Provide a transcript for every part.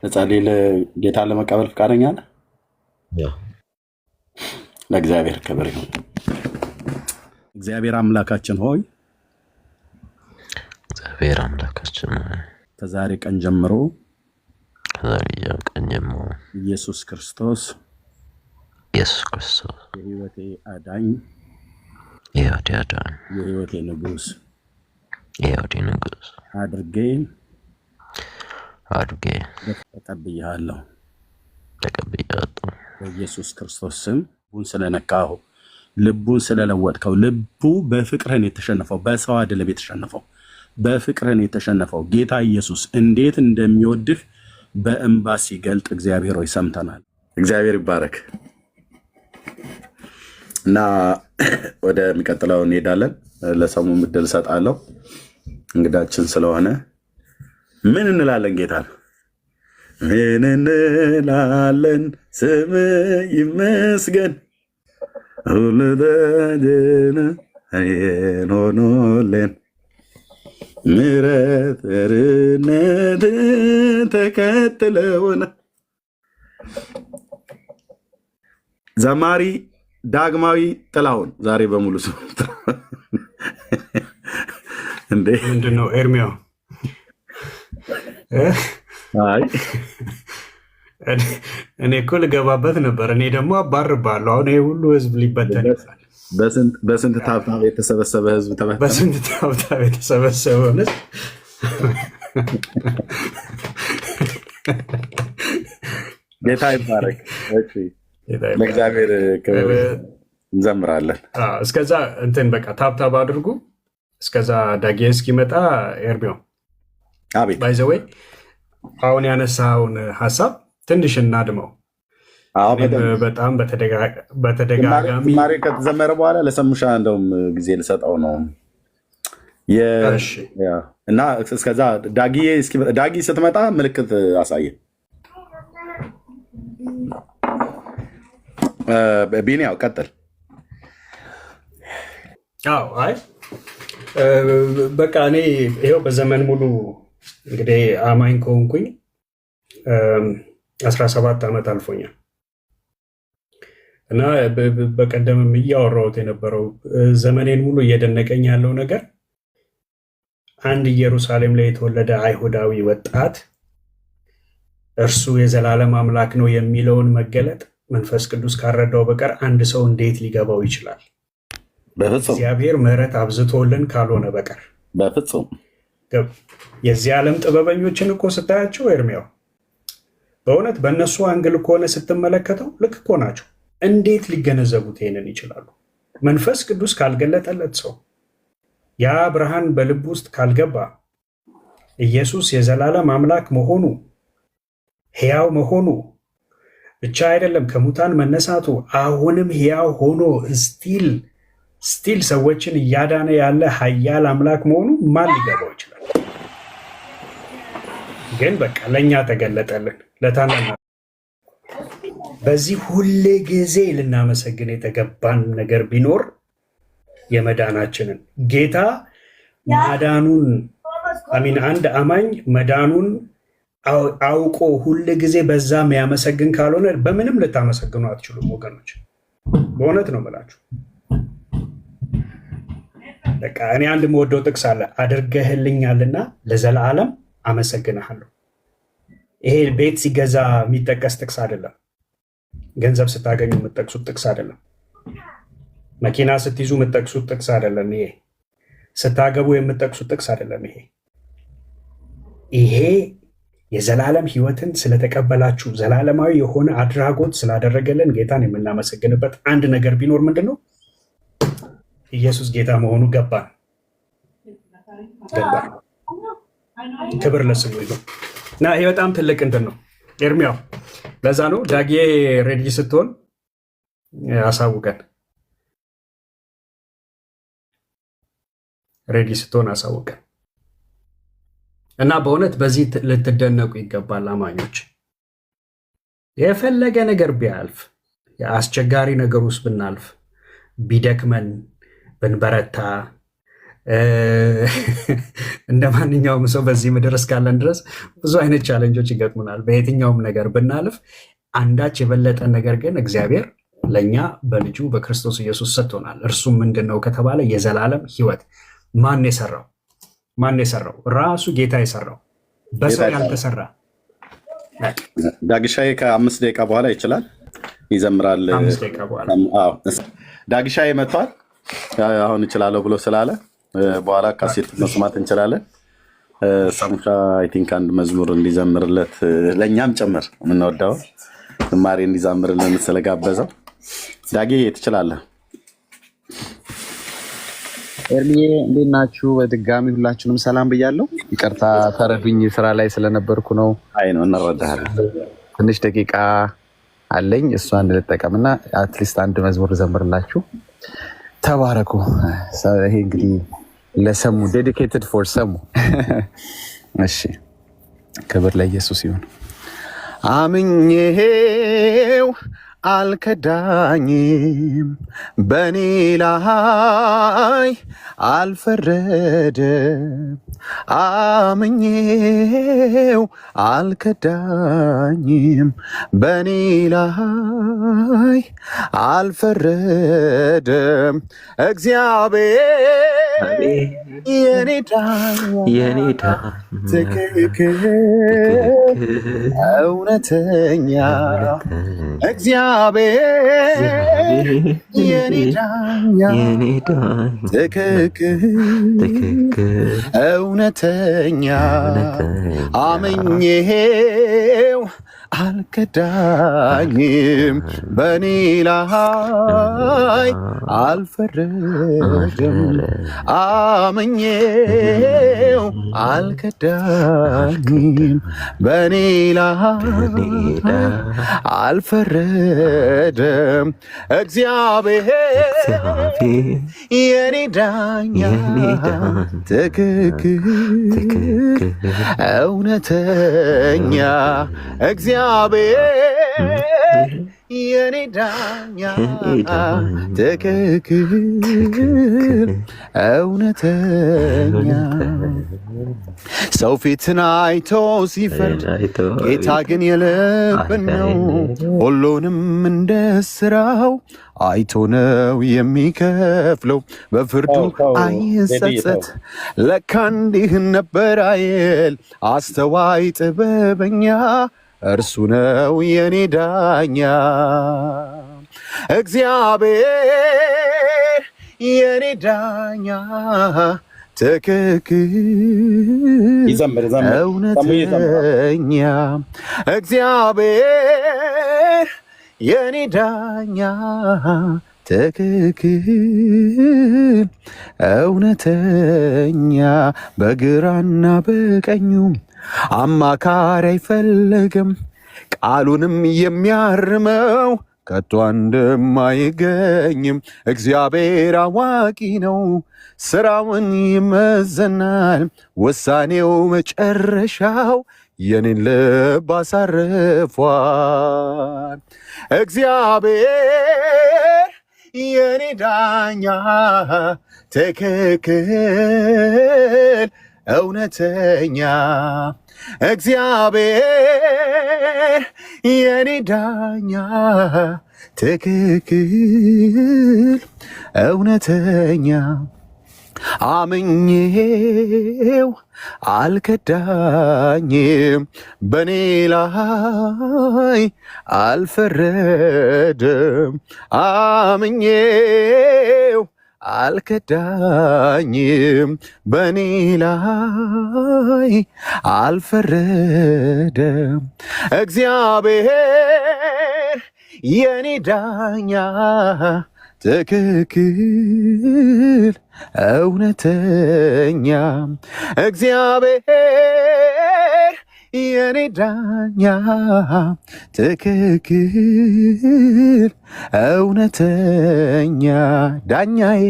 ለጸልይ ጌታ ለመቀበል ፈቃደኛ ነህ? ያው ለእግዚአብሔር ክብር ይሁን። እግዚአብሔር አምላካችን ሆይ እግዚአብሔር አምላካችን ሆይ ከዛሬ ቀን ጀምሮ ከዛሬ ቀን ጀምሮ ኢየሱስ ክርስቶስ የህይወቴ አዳኝ፣ የሕይወቴ አዳኝ፣ የህይወቴ ንጉሥ አድርጌ ተቀብያለሁ። በኢየሱስ ክርስቶስ ስም ልቡን ስለነካሁ፣ ልቡን ስለለወጥከው፣ ልቡ በፍቅርህን የተሸነፈው በሰው አይደለም የተሸነፈው በፍቅርህን የተሸነፈው ጌታ ኢየሱስ እንዴት እንደሚወድህ በእንባ ሲገልጥ እግዚአብሔር ሆይ ሰምተናል። እግዚአብሔር ይባረክ እና ወደሚቀጥለው እንሄዳለን። ለሰሙ ምድል እሰጣለሁ። እንግዳችን ስለሆነ ምን እንላለን? ጌታ ምን እንላለን? ስም ይመስገን ሁሉ ደህና ሆኖልን ምሕረት ቸርነት ተከትለውና ዘማሪ ዳግማዊ ጥላሁን ዛሬ በሙሉ ሰው እንዴ ምንድነው ኤርሚያው? አይ እኔ እኮ ልገባበት ነበር። እኔ ደግሞ አባርባለሁ። አሁን ይሄ ሁሉ ህዝብ ሊበተን ይላል። በስንት ታብታብ የተሰበሰበ ህዝብ ተበተነ። በስንት ታብታብ የተሰበሰበ ህዝብ ጌታ ይባረክ። ለእግዚአብሔር ክብር እንዘምራለን። እስከዛ እንትን በቃ ታብታብ አድርጉ። እስከዛ ዳጌ እስኪመጣ ኤርሚያው አቤት ባይዘወይ አሁን ያነሳውን ሀሳብ ትንሽ እናድመው። በጣም በተደጋጋሚ ማሪ ከተዘመረ በኋላ ለሰሙሻ እንደውም ጊዜ ልሰጠው ነው እና እስከዛ ዳጊ ስትመጣ ምልክት አሳየ። ቢኒያው ቀጥል። አይ በቃ እኔ ይኸው በዘመን ሙሉ እንግዲህ አማኝ ከሆንኩኝ 17 ዓመት አልፎኛል እና በቀደምም እያወራሁት የነበረው ዘመኔን ሙሉ እየደነቀኝ ያለው ነገር አንድ ኢየሩሳሌም ላይ የተወለደ አይሁዳዊ ወጣት እርሱ የዘላለም አምላክ ነው የሚለውን መገለጥ መንፈስ ቅዱስ ካረዳው በቀር አንድ ሰው እንዴት ሊገባው ይችላል? እግዚአብሔር ምሕረት አብዝቶልን ካልሆነ በቀር በፍጹም። የዚህ ዓለም ጥበበኞችን እኮ ስታያቸው ኤርሚያው በእውነት በእነሱ አንግል ከሆነ ስትመለከተው ልክ እኮ ናቸው። እንዴት ሊገነዘቡት ይሄንን ይችላሉ? መንፈስ ቅዱስ ካልገለጠለት ሰው ያ ብርሃን በልብ ውስጥ ካልገባ ኢየሱስ የዘላለም አምላክ መሆኑ ሕያው መሆኑ ብቻ አይደለም ከሙታን መነሳቱ አሁንም ሕያው ሆኖ ስቲል ሰዎችን እያዳነ ያለ ኃያል አምላክ መሆኑ ማን ሊገባው ይችላል? ግን በቃ ለእኛ ተገለጠልን ለታናና በዚህ ሁሌ ጊዜ ልናመሰግን የተገባን ነገር ቢኖር የመዳናችንን ጌታ ማዳኑን አንድ አማኝ መዳኑን አውቆ ሁል ጊዜ በዛ የሚያመሰግን ካልሆነ በምንም ልታመሰግኑ አትችሉም ወገኖች። በእውነት ነው የምላችሁ። በቃ እኔ አንድ የምወደው ጥቅስ አለ። አድርገህልኛልና ለዘላለም አመሰግንሃለሁ። ይሄ ቤት ሲገዛ የሚጠቀስ ጥቅስ አይደለም። ገንዘብ ስታገኙ የምትጠቅሱት ጥቅስ አይደለም። መኪና ስትይዙ የምትጠቅሱት ጥቅስ አይደለም። ይሄ ስታገቡ የምትጠቅሱት ጥቅስ አይደለም። ይሄ የዘላለም ሕይወትን ስለተቀበላችሁ ዘላለማዊ የሆነ አድራጎት ስላደረገልን ጌታን የምናመሰግንበት አንድ ነገር ቢኖር ምንድን ነው? ኢየሱስ ጌታ መሆኑ ገባን። ክብር ለስሙ ይሁን እና ይሄ በጣም ትልቅ እንትን ነው ኤርሚያው። ለዛ ነው ዳጌ ሬዲ ስትሆን አሳውቀን፣ ሬዲ ስትሆን አሳውቀን እና በእውነት በዚህ ልትደነቁ ይገባል አማኞች። የፈለገ ነገር ቢያልፍ የአስቸጋሪ ነገር ውስጥ ብናልፍ ቢደክመን ብንበረታ እንደ ማንኛውም ሰው በዚህ ምድር እስካለን ድረስ ብዙ አይነት ቻለንጆች ይገጥሙናል። በየትኛውም ነገር ብናልፍ አንዳች የበለጠ ነገር ግን እግዚአብሔር ለእኛ በልጁ በክርስቶስ ኢየሱስ ሰጥቶናል። እርሱም ምንድን ነው ከተባለ የዘላለም ሕይወት። ማን የሰራው? ማን የሰራው? ራሱ ጌታ የሰራው፣ በሰው ያልተሰራ። ዳግሻዬ ከ5 ደቂቃ በኋላ ይችላል ይዘምራል። 5 ደቂቃ በኋላ ዳግሻዬ መጥቷል። አሁን እችላለሁ ብሎ ስላለ በኋላ ካሴት መስማት እንችላለን። ሳሙሻ አይ ቲንክ አንድ መዝሙር እንዲዘምርለት ለእኛም ጭምር የምንወደው ዝማሬ እንዲዘምርልን ስለጋበዘው ዳጌ ትችላለህ። ኤርሚዬ እንዴት ናችሁ? በድጋሚ ሁላችሁንም ሰላም ብያለሁ። ይቅርታ ተረዱኝ፣ ስራ ላይ ስለነበርኩ ነው። አይ ነው እንረዳሃለን። ትንሽ ደቂቃ አለኝ፣ እሷን ልጠቀምና አትሊስት አንድ መዝሙር ዘምርላችሁ። ተባረኩ። ይሄ እንግዲህ ለሰሙ ዴዲኬትድ ፎር ሰሙ። እሺ፣ ክብር ለኢየሱስ ይሁን። አምኜው አልከዳኝም፣ በኔ ላይ አልፈረደም። አምኜው አልከዳኝም፣ በኔ ላይ አልፈረደም። እግዚአብሔር የኔ ዳኛ ትክክል እውነተኛ፣ እግዚአብሔር የኔ ዳኛ ትክክል እውነተኛ፣ አምኜው አልከዳኝም፣ በኔ ላይ አልፈረደም። አምኜው አልከዳኝም፣ በኔ ላይ አልፈረደም። እግዚአብሔር የኔ ዳኛ ትክክል እውነተኛ፣ እግዚአብሔር የኔ ዳኛ ትክክል እውነተኛ። ሰው ፊትን አይቶ ሲፈርድ ጌታ ግን የልብን ነው። ሁሉንም እንደ ስራው አይቶ ነው የሚከፍለው። በፍርዱ አይጸጸት። ለካ እንዲህ ነበር አይል አስተዋይ ጥበበኛ፣ እርሱ ነው የኔ ዳኛ። እግዚአብሔር የኔ ዳኛ ትክክል እውነተኛ፣ እግዚአብሔር የኔ ዳኛ ትክክል እውነተኛ። በግራና በቀኙ አማካሪ አይፈለግም፣ ቃሉንም የሚያርመው ከቶ እንደማይገኝም። እግዚአብሔር አዋቂ ነው፣ ስራውን ይመዘናል። ውሳኔው መጨረሻው የኔን ልብ አሳርፏል። እግዚአብሔር የኔ ዳኛ ትክክል እውነተኛ፣ እግዚአብሔር የኔ ዳኛ ትክክል እውነተኛ። አምኜው አልከዳኝም፣ በኔ ላይ አልፈረደም። አምኜው አልከዳኝም፣ በኔ ላይ አልፈረደም። እግዚአብሔር የኔ ዳኛ ትክክል እውነተኛ፣ እግዚአብሔር የኔ ዳኛ ትክክል እውነተኛ። ዳኛዬ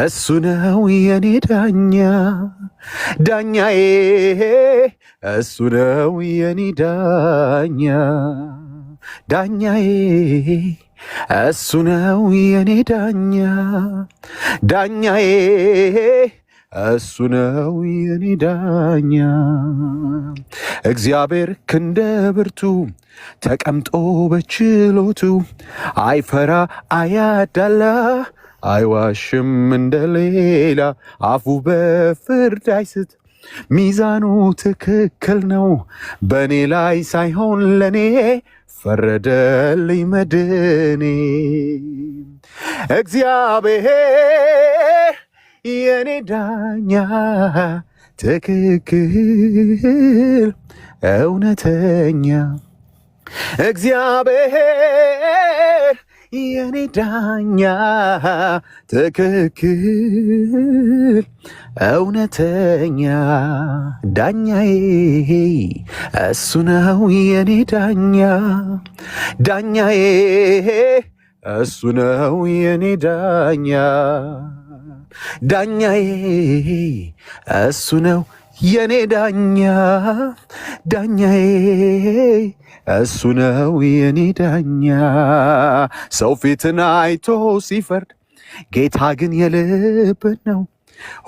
እሱ ነው የኔ ዳኛ፣ ዳኛዬ እሱ ነው የኔ ዳኛ፣ ዳኛዬ እሱ ነው የኔ ዳኛ ዳኛዬ እሱ ነው የኔ ዳኛ እግዚአብሔር ክንደ ብርቱ ተቀምጦ በችሎቱ አይፈራ አያዳላ አይዋሽም እንደሌላ አፉ በፍርድ አይስት ሚዛኑ ትክክል ነው በኔ ላይ ሳይሆን ለኔ ፈረደልኝ መድኔ እግዚአብሔር የኔ ዳኛ ትክክል እውነተኛ እግዚአብሔር የኔ ዳኛ ትክክል እውነተኛ ዳኛዬ እሱ ነው የኔ ዳኛ ዳኛዬ እሱ ነው የኔ ዳኛ ዳኛዬ እሱ ነው የኔ ዳኛ ዳኛዬ እሱ ነው የኔ ዳኛ ሰው ፊትን አይቶ ሲፈርድ ጌታ ግን የልብን ነው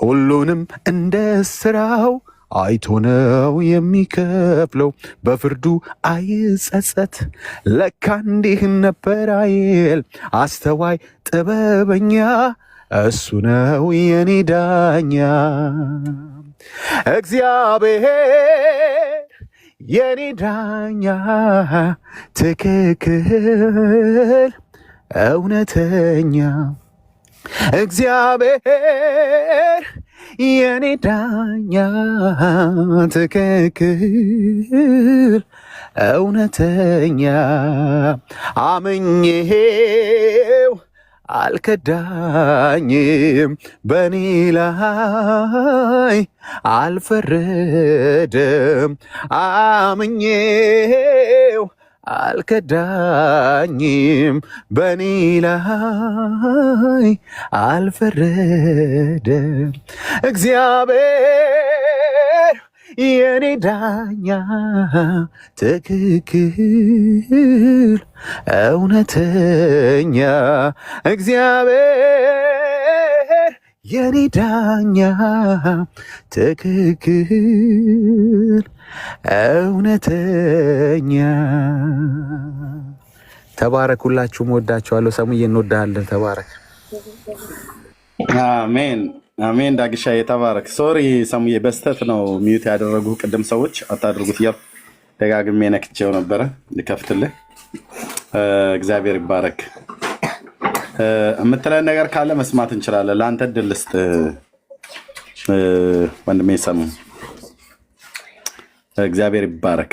ሁሉንም እንደ ስራው አይቶ ነው የሚከፍለው በፍርዱ አይጸጸት ለካ እንዲህ ነበር አይል አስተዋይ ጥበበኛ እሱ ነው የኔ ዳኛ እግዚአብሔር የኔ ዳኛ ትክክል እውነተኛ እግዚአብሔር የኔ ዳኛ ትክክል እውነተኛ አምኜው አልከዳኝም በኔ ላይ አልፈረደም አምኜው አልከዳኝም በኔ ላይ አልፈረደም እግዚአብሔር የኔ ዳኛ ትክክል እውነተኛ እግዚአብሔር የኔ ዳኛ ትክክል እውነተኛ ተባረኩላችሁም ወዳችኋለሁ ሰሙዬ እንወዳለን ተባረክ አሜን አሜን ዳግሻ የተባረክ ሶሪ ሰሙዬ በስተት ነው ሚዩት ያደረጉ ቅድም ሰዎች አታድርጉት እያልኩ ደጋግሜ ነክቼው ነበረ ልከፍትልህ እግዚአብሔር ይባረክ የምትለን ነገር ካለ መስማት እንችላለን ለአንተ እድል ልስጥ ወንድሜ ሰሙ እግዚአብሔር ይባረክ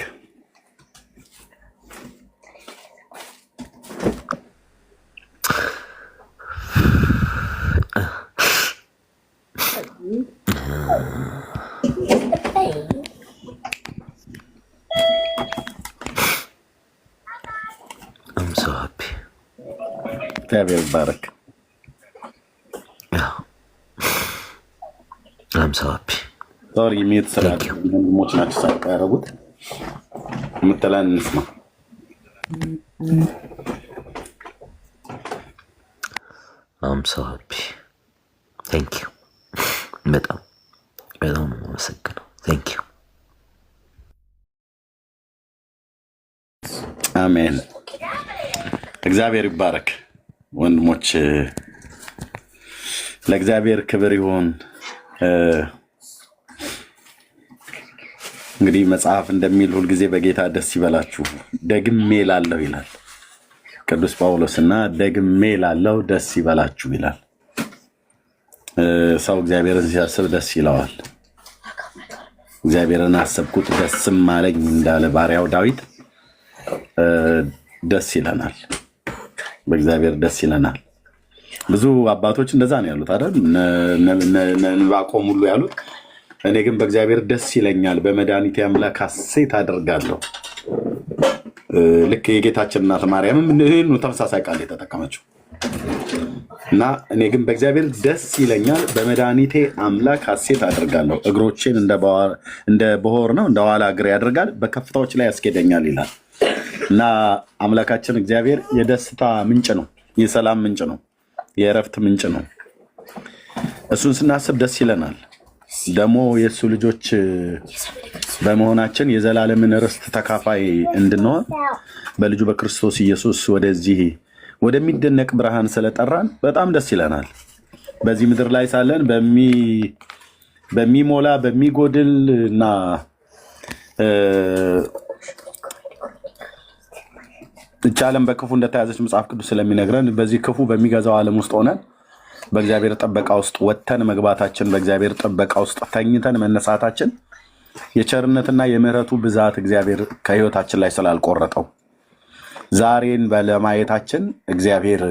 I'm so happy. እግዚአብሔር ይባረክ I'm so happy. ሶሪ ሚዩት ስላለ ወንድሞች ናቸው ሳይቀር ያደረጉት የምትለን እንስማ I'm so happy. Thank you. በጣም በጣም አመሰግናለሁ። Thank you. አሜን እግዚአብሔር ይባረክ ወንድሞች ለእግዚአብሔር ክብር ይሁን እንግዲህ መጽሐፍ እንደሚል ሁሉ ጊዜ በጌታ ደስ ይበላችሁ ደግሜ ላለው ይላል ቅዱስ ጳውሎስና ደግሜ ላለው ደስ ይበላችሁ ይላል ሰው እግዚአብሔርን ሲያስብ ደስ ይለዋል እግዚአብሔርን አሰብኩት ደስም አለኝ እንዳለ ባሪያው ዳዊት ደስ ይለናል በእግዚአብሔር ደስ ይለናል ብዙ አባቶች እንደዛ ነው ያሉት አይደል ነባቆም ሁሉ ያሉት እኔ ግን በእግዚአብሔር ደስ ይለኛል በመድኃኒቴ አምላክ ሐሴት አደርጋለሁ ልክ የጌታችን እናት ማርያምም ይህን ተመሳሳይ ቃል የተጠቀመችው እና እኔ ግን በእግዚአብሔር ደስ ይለኛል በመድኃኒቴ አምላክ ሐሴት አደርጋለሁ እግሮቼን እንደ በሆር ነው እንደ ኋላ እግር ያደርጋል በከፍታዎች ላይ ያስኬደኛል ይላል እና አምላካችን እግዚአብሔር የደስታ ምንጭ ነው፣ የሰላም ምንጭ ነው፣ የእረፍት ምንጭ ነው። እሱን ስናስብ ደስ ይለናል። ደግሞ የእሱ ልጆች በመሆናችን የዘላለምን ርስት ተካፋይ እንድንሆን በልጁ በክርስቶስ ኢየሱስ ወደዚህ ወደሚደነቅ ብርሃን ስለጠራን በጣም ደስ ይለናል። በዚህ ምድር ላይ ሳለን በሚሞላ በሚጎድል እና እቻ ዓለም በክፉ እንደተያዘች መጽሐፍ ቅዱስ ስለሚነግረን በዚህ ክፉ በሚገዛው ዓለም ውስጥ ሆነን በእግዚአብሔር ጥበቃ ውስጥ ወጥተን መግባታችን፣ በእግዚአብሔር ጥበቃ ውስጥ ተኝተን መነሳታችን የቸርነትና የምህረቱ ብዛት እግዚአብሔር ከህይወታችን ላይ ስላልቆረጠው ዛሬን ባለማየታችን እግዚአብሔር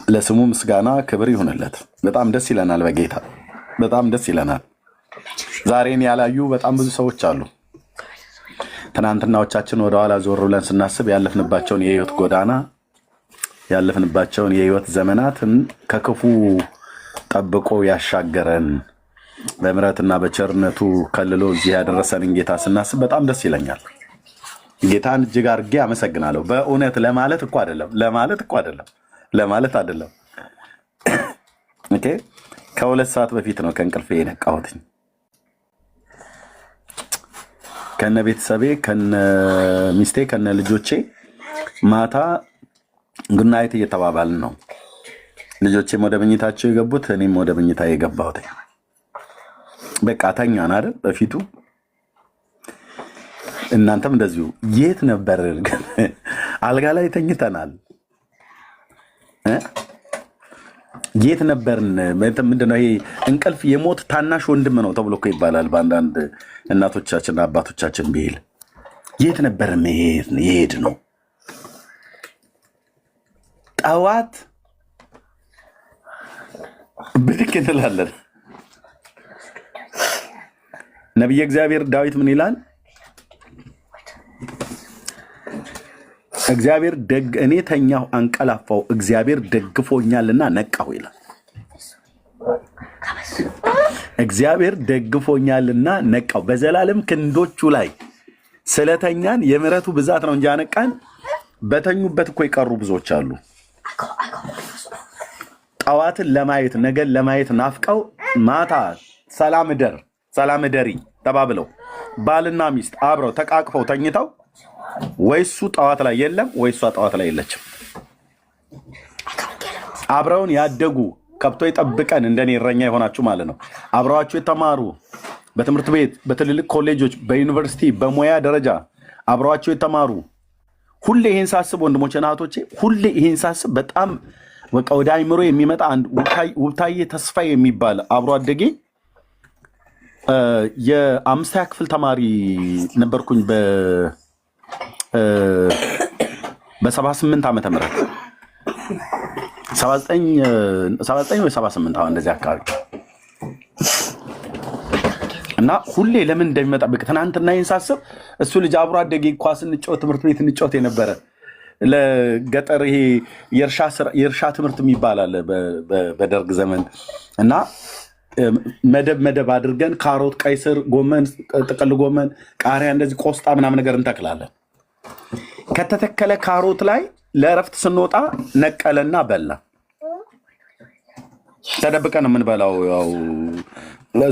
ለስሙ ምስጋና ክብር ይሁንለት። በጣም ደስ ይለናል፣ በጌታ በጣም ደስ ይለናል። ዛሬን ያላዩ በጣም ብዙ ሰዎች አሉ። ትናንትናዎቻችን ወደኋላ ዞር ብለን ስናስብ ያለፍንባቸውን የህይወት ጎዳና ያለፍንባቸውን የህይወት ዘመናትን ከክፉ ጠብቆ ያሻገረን በምሕረትና በቸርነቱ ከልሎ እዚህ ያደረሰንን ጌታ ስናስብ በጣም ደስ ይለኛል። ጌታን እጅግ አድርጌ አመሰግናለሁ። በእውነት ለማለት አይደለም። ኦኬ ከ2 ሰዓት በፊት ነው ከእንቅልፌ የነቃሁት። ከነ ቤተሰቤ ከነ ሚስቴ ከነ ልጆቼ ማታ ጉናይት እየተባባልን ነው። ልጆቼም ወደ መኝታቸው የገቡት እኔም ወደ መኝታ የገባሁት። በቃ ተኛን አይደል በፊቱ። እናንተም እንደዚሁ የት ነበር? አልጋ ላይ ተኝተናል። የት ነበርን? ምንድነው ይሄ? እንቅልፍ የሞት ታናሽ ወንድም ነው ተብሎ እኮ ይባላል በአንዳንድ እናቶቻችንና አባቶቻችን ብሂል። የት ነበርን? የሄድ ነው ጠዋት ብድግ እንላለን። ነቢየ እግዚአብሔር ዳዊት ምን ይላል? እግዚአብሔር እኔ ተኛሁ አንቀላፋው፣ እግዚአብሔር ደግፎኛልና ነቃሁ ይላል። እግዚአብሔር ደግፎኛልና ነቃሁ። በዘላለም ክንዶቹ ላይ ስለተኛን የምሕረቱ ብዛት ነው እንጂ ያነቃን በተኙበት እኮ የቀሩ ብዙዎች አሉ። ጠዋትን ለማየት ነገን ለማየት ናፍቀው ማታ ሰላም እደሪ ተባብለው ባልና ሚስት አብረው ተቃቅፈው ተኝተው ወይሱ ጠዋት ላይ የለም ወይሷ ጠዋት ላይ የለችም። አብረውን ያደጉ ከብቶ ይጠብቀን እንደኔ እረኛ የሆናችሁ ማለት ነው። አብረዋችሁ የተማሩ በትምህርት ቤት በትልልቅ ኮሌጆች በዩኒቨርሲቲ በሙያ ደረጃ አብረዋችሁ የተማሩ ሁሌ ይሄን ሳስብ ወንድሞቼ እና እህቶቼ ሁሌ ይሄን ሳስብ በጣም በቃ ወደ አይምሮ የሚመጣ አንድ ውብታዬ ተስፋ የሚባል አብሮ አደጌ የ5ኛ ክፍል ተማሪ ነበርኩኝ በ78 ዓመተ ምህረት 79 ወይ 78 አሁን እንደዚህ አካባቢ እና ሁሌ ለምን እንደሚመጣብቅ ትናንትና ይሄን ሳስብ እሱ ልጅ አብሮ አደጌ ኳስ እንጫወት ትምህርት ቤት እንጫወት የነበረ ለገጠር ይሄ የእርሻ ትምህርት የሚባል አለ በደርግ ዘመን እና መደብ አድርገን ካሮት፣ ቀይ ስር፣ ጎመን፣ ጥቅል ጎመን፣ ቃሪያ እንደዚህ ቆስጣ ምናምን ነገር እንተክላለን። ከተተከለ ካሮት ላይ ለእረፍት ስንወጣ ነቀለና በላ። ተደብቀን የምንበላው ያው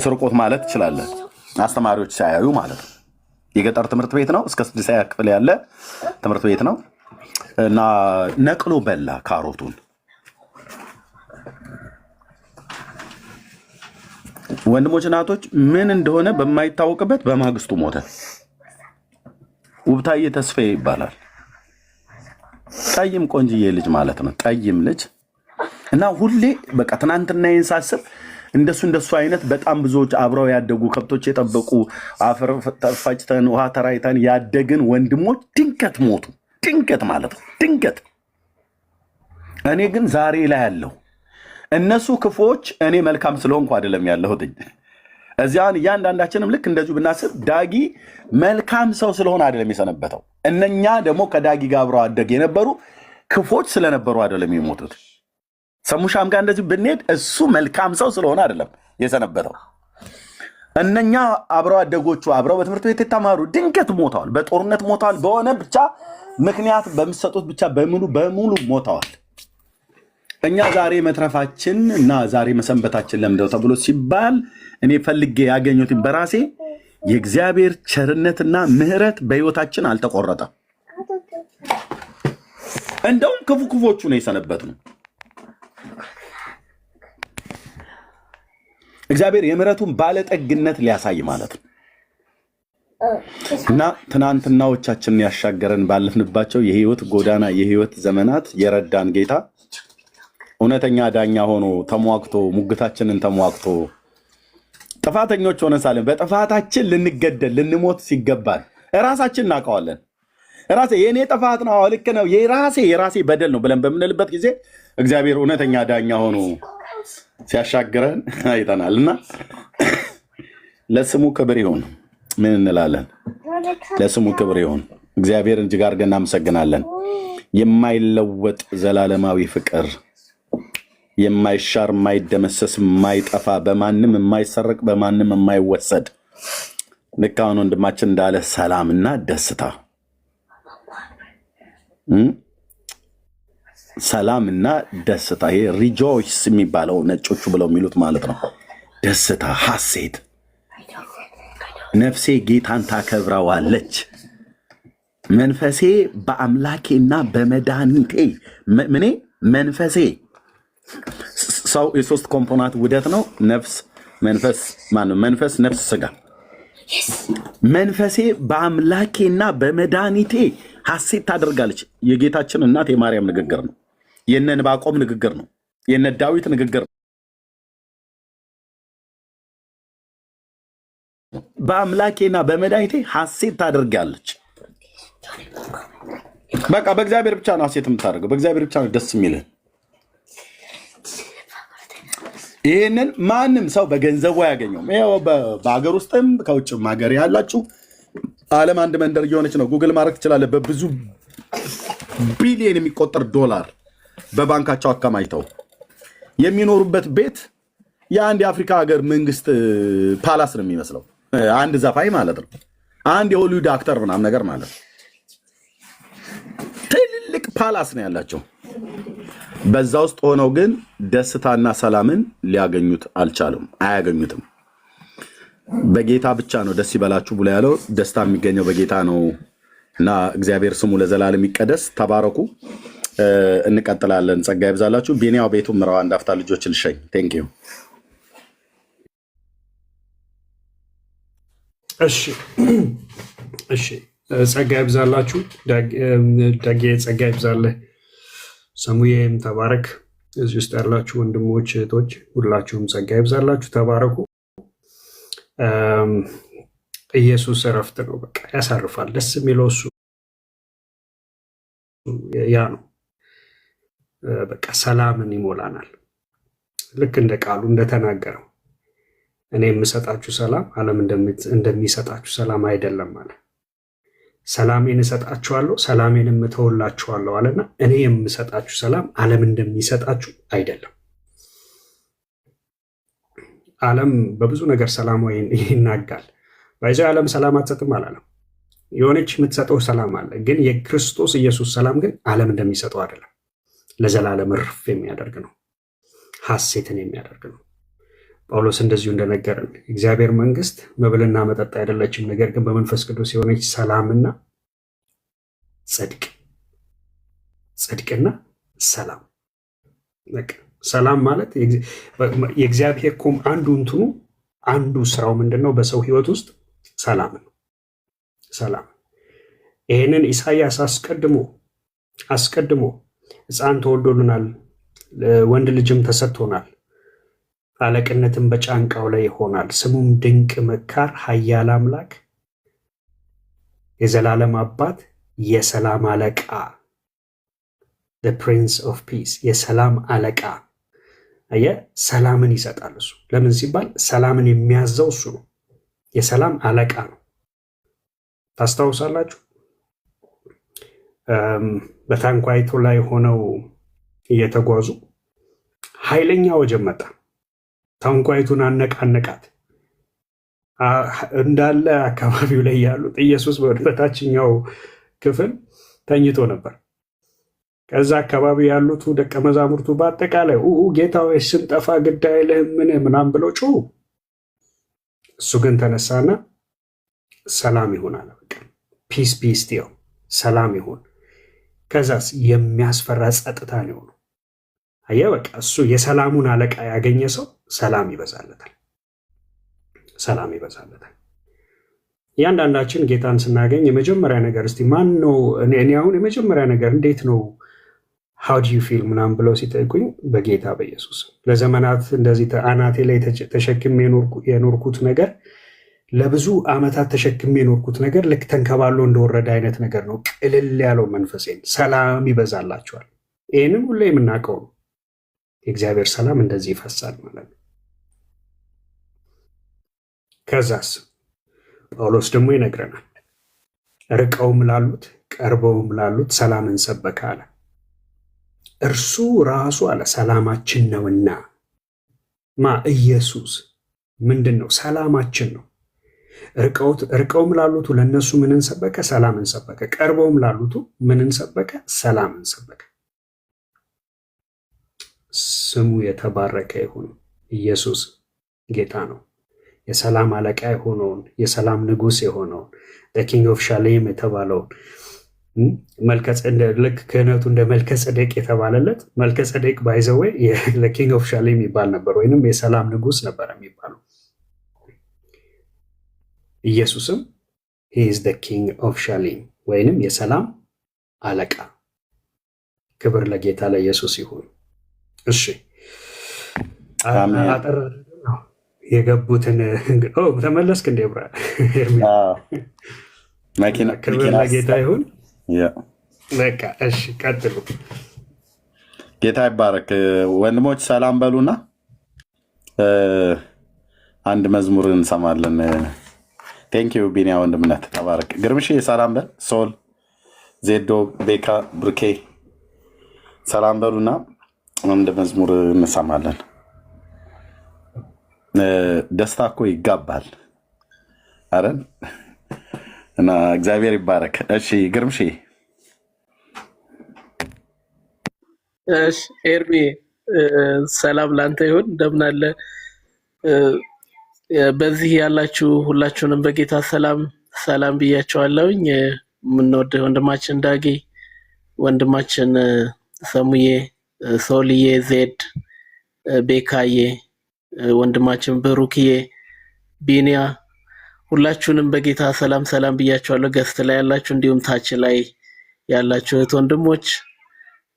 ስርቆት ማለት ትችላለህ፣ አስተማሪዎች ሳያዩ ማለት ነው። የገጠር ትምህርት ቤት ነው፣ እስከ 6ኛ ክፍል ያለ ትምህርት ቤት ነው እና ነቅሎ በላ ካሮቱን። ወንድሞች እናቶች ምን እንደሆነ በማይታወቅበት በማግስቱ ሞተ። ውብታዬ ተስፋዬ ይባላል። ጠይም ቆንጅዬ ልጅ ማለት ነው፣ ጠይም ልጅ እና ሁሌ በቃ ትናንትና ይህን ሳስብ እንደሱ አይነት በጣም ብዙዎች አብረው ያደጉ ከብቶች የጠበቁ አፈር ፈጭተን ውሃ ተራይተን ያደግን ወንድሞች ድንገት ሞቱ። ድንገት ማለት ነው ድንገት። እኔ ግን ዛሬ ላይ ያለው እነሱ ክፉዎች እኔ መልካም ስለሆንኩ አይደለም ያለሁት። እዚያን እያንዳንዳችንም ልክ እንደዚሁ ብናስብ ዳጊ መልካም ሰው ስለሆነ አይደለም የሰነበተው። እነኛ ደግሞ ከዳጊ ጋር አብረው አደግ የነበሩ ክፎች ስለነበሩ አይደለም የሞቱት። ሰሙሻም ጋር እንደዚሁ ብንሄድ እሱ መልካም ሰው ስለሆነ አይደለም የሰነበተው። እነኛ አብረው አደጎቹ አብረው በትምህርት ቤት የተማሩ ድንገት ሞተዋል። በጦርነት ሞተዋል። በሆነ ብቻ ምክንያት በሚሰጡት ብቻ በሙሉ ሞተዋል። እኛ ዛሬ መትረፋችን እና ዛሬ መሰንበታችን ለምደው ተብሎ ሲባል እኔ ፈልጌ ያገኙት በራሴ የእግዚአብሔር ቸርነትና ምሕረት በሕይወታችን አልተቆረጠም። እንደውም ክፉክፎቹ ነው የሰነበት ነው። እግዚአብሔር የምሕረቱን ባለጠግነት ሊያሳይ ማለት ነው እና ትናንትናዎቻችንን ያሻገረን ባለፍንባቸው የህይወት ጎዳና የህይወት ዘመናት የረዳን ጌታ እውነተኛ ዳኛ ሆኖ ተሟግቶ ሙግታችንን ተሟግቶ ጥፋተኞች ሆነ ሳለን በጥፋታችን ልንገደል ልንሞት ሲገባል ራሳችን እናውቀዋለን። ራሴ የኔ ጥፋት ነው ልክ ነው የራሴ በደል ነው ብለን በምንልበት ጊዜ እግዚአብሔር እውነተኛ ዳኛ ሆኖ ሲያሻግረን አይተናልና ለስሙ ክብር ይሁን። ምን እንላለን? ለስሙ ክብር ይሁን። እግዚአብሔርን እጅግ አድርገን እናመሰግናለን። የማይለወጥ ዘላለማዊ ፍቅር፣ የማይሻር የማይደመሰስ የማይጠፋ በማንም የማይሰረቅ በማንም የማይወሰድ ልክ አሁን ወንድማችን እንዳለ ሰላምና ደስታ ሰላምና ደስታ ይሄ ሪጆይስ የሚባለው ነጮቹ ብለው የሚሉት ማለት ነው። ደስታ፣ ሐሴት። ነፍሴ ጌታን ታከብረዋለች፣ መንፈሴ በአምላኬና በመድኃኒቴ ምኔ መንፈሴ። ሰው የሶስት ኮምፖናንት ውህደት ነው። ነፍስ፣ መንፈስ ማነው? መንፈስ፣ ነፍስ፣ ስጋ። መንፈሴ በአምላኬና በመድኃኒቴ ሐሴት ታደርጋለች። የጌታችን እናት የማርያም ንግግር ነው። የነ ዕንባቆም ንግግር ነው። የነ ዳዊት ንግግር ነው። በአምላኬና በመድኃኒቴ ሐሴት ታደርጋለች። በቃ በእግዚአብሔር ብቻ ነው ሐሴት የምታደርገው። በእግዚአብሔር ብቻ ነው ደስ የሚልህ። ይህንን ማንም ሰው በገንዘቡ አያገኘውም። ይኸው በሀገር ውስጥም ከውጭም ሀገር ያላችሁ ዓለም አንድ መንደር እየሆነች ነው። ጉግል ማድረግ ትችላለህ። በብዙ ቢሊዮን የሚቆጠር ዶላር በባንካቸው አከማችተው የሚኖሩበት ቤት የአንድ የአፍሪካ ሀገር መንግስት ፓላስ ነው የሚመስለው። አንድ ዘፋኝ ማለት ነው። አንድ የሆሊውድ አክተር ምናምን ነገር ማለት ነው። ትልልቅ ፓላስ ነው ያላቸው። በዛ ውስጥ ሆነው ግን ደስታና ሰላምን ሊያገኙት አልቻሉም፣ አያገኙትም። በጌታ ብቻ ነው ደስ ይበላችሁ ብሎ ያለው። ደስታ የሚገኘው በጌታ ነው እና እግዚአብሔር ስሙ ለዘላለም ይቀደስ። ተባረኩ። እንቀጥላለን። ጸጋ ይብዛላችሁ። ቢኒያው ቤቱ ምራው አንድ አፍታ ልጆች ልሸኝ። ቴንክ ዩ። እሺ ጸጋ ይብዛላችሁ። ዳጌ ጸጋ ይብዛልህ። ሰሙዬም ተባረክ። እዚህ ውስጥ ያላችሁ ወንድሞች እህቶች ሁላችሁም ጸጋ ይብዛላችሁ። ተባረኩ። ኢየሱስ እረፍት ነው። በቃ ያሳርፋል። ደስ የሚለው እሱ ያ ነው። በቃ ሰላምን ይሞላናል። ልክ እንደ ቃሉ እንደተናገረው እኔ የምሰጣችሁ ሰላም ዓለም እንደሚሰጣችሁ ሰላም አይደለም አለ። ሰላሜን እሰጣችኋለሁ፣ ሰላሜንም እተውላችኋለሁ አለና እኔ የምሰጣችሁ ሰላም ዓለም እንደሚሰጣችሁ አይደለም። ዓለም በብዙ ነገር ሰላም ይናጋል። ባይዘው ዓለም ሰላም አትሰጥም አላለም። የሆነች የምትሰጠው ሰላም አለ፣ ግን የክርስቶስ ኢየሱስ ሰላም ግን ዓለም እንደሚሰጠው አይደለም። ለዘላለም እርፍ የሚያደርግ ነው፣ ሐሴትን የሚያደርግ ነው። ጳውሎስ እንደዚሁ እንደነገረን እግዚአብሔር መንግስት መብልና መጠጥ አይደለችም፣ ነገር ግን በመንፈስ ቅዱስ የሆነች ሰላምና ጽድቅና ሰላም። ሰላም ማለት የእግዚአብሔር አንዱ ስራው ምንድነው? በሰው ህይወት ውስጥ ሰላም ነው። ሰላም ይህንን ኢሳይያስ አስቀድሞ ሕፃን ተወልዶልናል፣ ወንድ ልጅም ተሰጥቶናል፣ አለቅነትም በጫንቃው ላይ ይሆናል፣ ስሙም ድንቅ መካር፣ ኃያል አምላክ፣ የዘላለም አባት፣ የሰላም አለቃ፣ the prince of peace፣ የሰላም አለቃ። ሰላምን ይሰጣል እሱ። ለምን ሲባል ሰላምን የሚያዘው እሱ ነው። የሰላም አለቃ ነው። ታስታውሳላችሁ? በታንኳይቱ ላይ ሆነው እየተጓዙ ኃይለኛ ወጀብ መጣ። ታንኳይቱን አነቃነቃት። እንዳለ አካባቢው ላይ ያሉት ኢየሱስ በታችኛው ክፍል ተኝቶ ነበር። ከዛ አካባቢ ያሉት ደቀ መዛሙርቱ በአጠቃላይ ጌታ ሆይ ስንጠፋ ግድ አይልህም ምናምን ብለው ጮሁ። እሱ ግን ተነሳና ሰላም ይሁን አለ። በቃ ፒስ ፒስ ቲዮ ሰላም ይሁን። ከዛስ የሚያስፈራ ጸጥታ ነው የሆነው። አየህ በቃ እሱ የሰላሙን አለቃ ያገኘ ሰው ሰላም ይበዛለታል፣ ሰላም ይበዛለታል። እያንዳንዳችን ጌታን ስናገኝ የመጀመሪያ ነገር እስቲ ማን ነው እኔ አሁን የመጀመሪያ ነገር እንዴት ነው ሃው ዱ ዩ ፊል ምናምን ብለው ሲጠይቁኝ በጌታ በኢየሱስ ለዘመናት እንደዚህ አናቴ ላይ ተሸክሜ የኖርኩት ነገር ለብዙ ዓመታት ተሸክሜ የኖርኩት ነገር ልክ ተንከባሎ እንደወረደ አይነት ነገር ነው። ቅልል ያለው መንፈሴን ሰላም ይበዛላቸዋል። ይህንን ሁሌ የምናውቀው ነው። የእግዚአብሔር ሰላም እንደዚህ ይፈሳል ማለት ነው። ከዛስ ጳውሎስ ደግሞ ይነግረናል። ርቀውም ላሉት ቀርበውም ላሉት ሰላምን ሰበከ አለ። እርሱ ራሱ አለ ሰላማችን ነውና። ኢየሱስ ምንድን ነው? ሰላማችን ነው። ርቀውም ላሉቱ ለእነሱ ምንን ሰበከ? ሰላምን ሰበከ። ቀርበውም ላሉቱ ምንን ሰበከ? ሰላምን ሰበከ። ስሙ የተባረከ ይሁን። ኢየሱስ ጌታ ነው። የሰላም አለቃ የሆነውን የሰላም ንጉሥ የሆነውን ኪንግ ኦፍ ሻሌም የተባለውን ልክ ክህነቱ እንደ መልከ ጸዴቅ የተባለለት መልከ ጸዴቅ ባይዘዌ ለኪንግ ኦፍ ሻሌም ይባል ነበር፣ ወይንም የሰላም ንጉሥ ነበር የሚባለው። ኢየሱስም ሂ ኢዝ ዘ ኪንግ ኦፍ ሻሌም ወይንም የሰላም አለቃ። ክብር ለጌታ ለኢየሱስ ይሁን። እሺ አጠር የገቡትን ተመለስክ እንደ ብራ ክብር ለጌታ ይሁን። በቃ እሺ ቀጥሉ። ጌታ ይባረክ። ወንድሞች ሰላም በሉና አንድ መዝሙር እንሰማለን። ቴንኪዩ ቢኒያ ወንድምነት ተባረክ። ግርምሽ ሰላም በል። ሶል ዜዶ ቤካ ብርኬ ሰላም በሉና አንድ መዝሙር እንሰማለን። ደስታ እኮ ይጋባል አረን እና እግዚአብሔር ይባረክ። እሺ ግርምሽ። እሺ ኤርሚ ሰላም ላንተ ይሁን። እንደምን አለ? በዚህ ያላችሁ ሁላችሁንም በጌታ ሰላም ብያቸዋለሁኝ። የምንወደው ወንድማችን ዳጌ፣ ወንድማችን ሰሙዬ፣ ሶልዬ፣ ዜድ፣ ቤካዬ፣ ወንድማችን ብሩክዬ፣ ቢኒያ ሁላችሁንም በጌታ ሰላም ብያቸዋለሁ። ገስት ላይ ያላችሁ እንዲሁም ታች ላይ ያላችሁ እህት ወንድሞች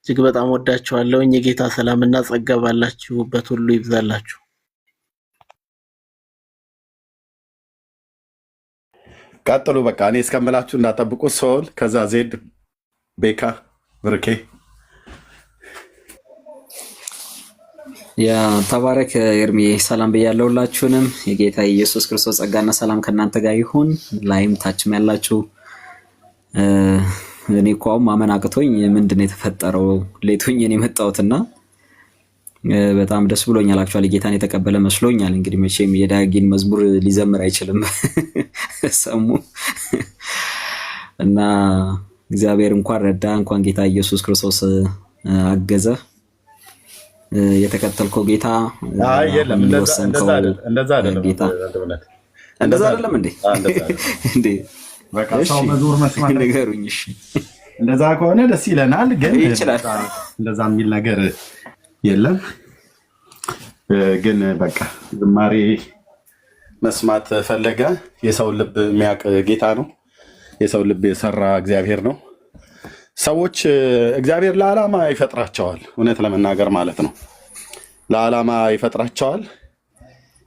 እጅግ በጣም ወዳችኋለሁ። የጌታ ሰላምና ጸጋ ባላችሁበት ሁሉ ይብዛላችሁ። ቀጥሉ። በቃ እኔ እስከምላችሁ እንዳጠብቁ። ሶል፣ ከዛ ዜድ፣ ቤካ፣ ብርኬ። ተባረክ ኤርሚ። ሰላም ብያለሁ ሁላችሁንም። የጌታ ኢየሱስ ክርስቶስ ጸጋና ሰላም ከእናንተ ጋር ይሁን። ላይም ታችም ያላችሁ እኔ እኮ አሁን ማመን አቅቶኝ ምንድን ነው የተፈጠረው ሌቶኝ እኔ መጣሁትና በጣም ደስ ብሎኛል። አክቹአሊ ጌታን የተቀበለ መስሎኛል። እንግዲህ መቼም የዳጊን መዝሙር ሊዘምር አይችልም ሰሙ እና እግዚአብሔር እንኳን ረዳ፣ እንኳን ጌታ ኢየሱስ ክርስቶስ አገዘ። የተከተልከው ጌታ የለም እንደዛ አይደለም እንዴ? በቃ ሰው መዝሙር መስማት ንገሩኝ። እሺ እንደዛ ከሆነ ደስ ይለናል፣ ግን እንደዛ የሚል ነገር የለም። ግን በቃ ዝማሬ መስማት ፈለገ። የሰው ልብ የሚያውቅ ጌታ ነው። የሰው ልብ የሰራ እግዚአብሔር ነው። ሰዎች እግዚአብሔር ለዓላማ ይፈጥራቸዋል። እውነት ለመናገር ማለት ነው፣ ለዓላማ ይፈጥራቸዋል።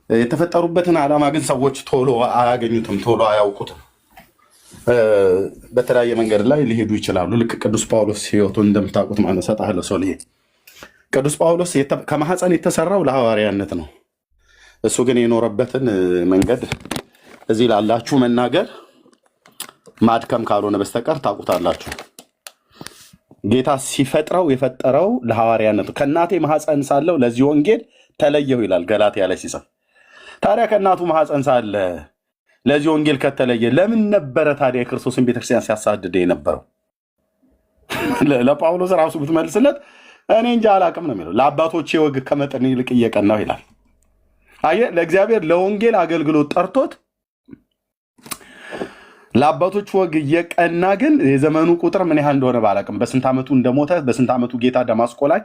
የተፈጠሩበትን ዓላማ ግን ሰዎች ቶሎ አያገኙትም፣ ቶሎ አያውቁትም። በተለያየ መንገድ ላይ ሊሄዱ ይችላሉ። ልክ ቅዱስ ጳውሎስ ሕይወቱን እንደምታውቁት ማለት ሰጣለ ሰው ልሄድ ቅዱስ ጳውሎስ ከማህፀን የተሰራው ለሐዋርያነት ነው። እሱ ግን የኖረበትን መንገድ እዚህ ላላችሁ መናገር ማድከም ካልሆነ በስተቀር ታውቁታላችሁ። ጌታ ሲፈጥረው የፈጠረው ለሐዋርያነት። ከእናቴ ማህፀን ሳለው ለዚህ ወንጌል ተለየሁ ይላል ገላትያ ላይ ሲጽፍ። ታዲያ ከእናቱ ማህፀን ሳለ ለዚህ ወንጌል ከተለየ ለምን ነበረ ታዲያ የክርስቶስን ቤተክርስቲያን ሲያሳድደ የነበረው? ለጳውሎስ ራሱ ብትመልስለት እኔ እንጃ አላቅም ነው የሚለው። ለአባቶቼ ወግ ከመጠን ይልቅ እየቀናው ይላል። አየህ፣ ለእግዚአብሔር ለወንጌል አገልግሎት ጠርቶት ለአባቶች ወግ እየቀና ግን የዘመኑ ቁጥር ምን ያህል እንደሆነ ባላቅም፣ በስንት ዓመቱ እንደሞተ በስንት ዓመቱ ጌታ ደማስቆ ላይ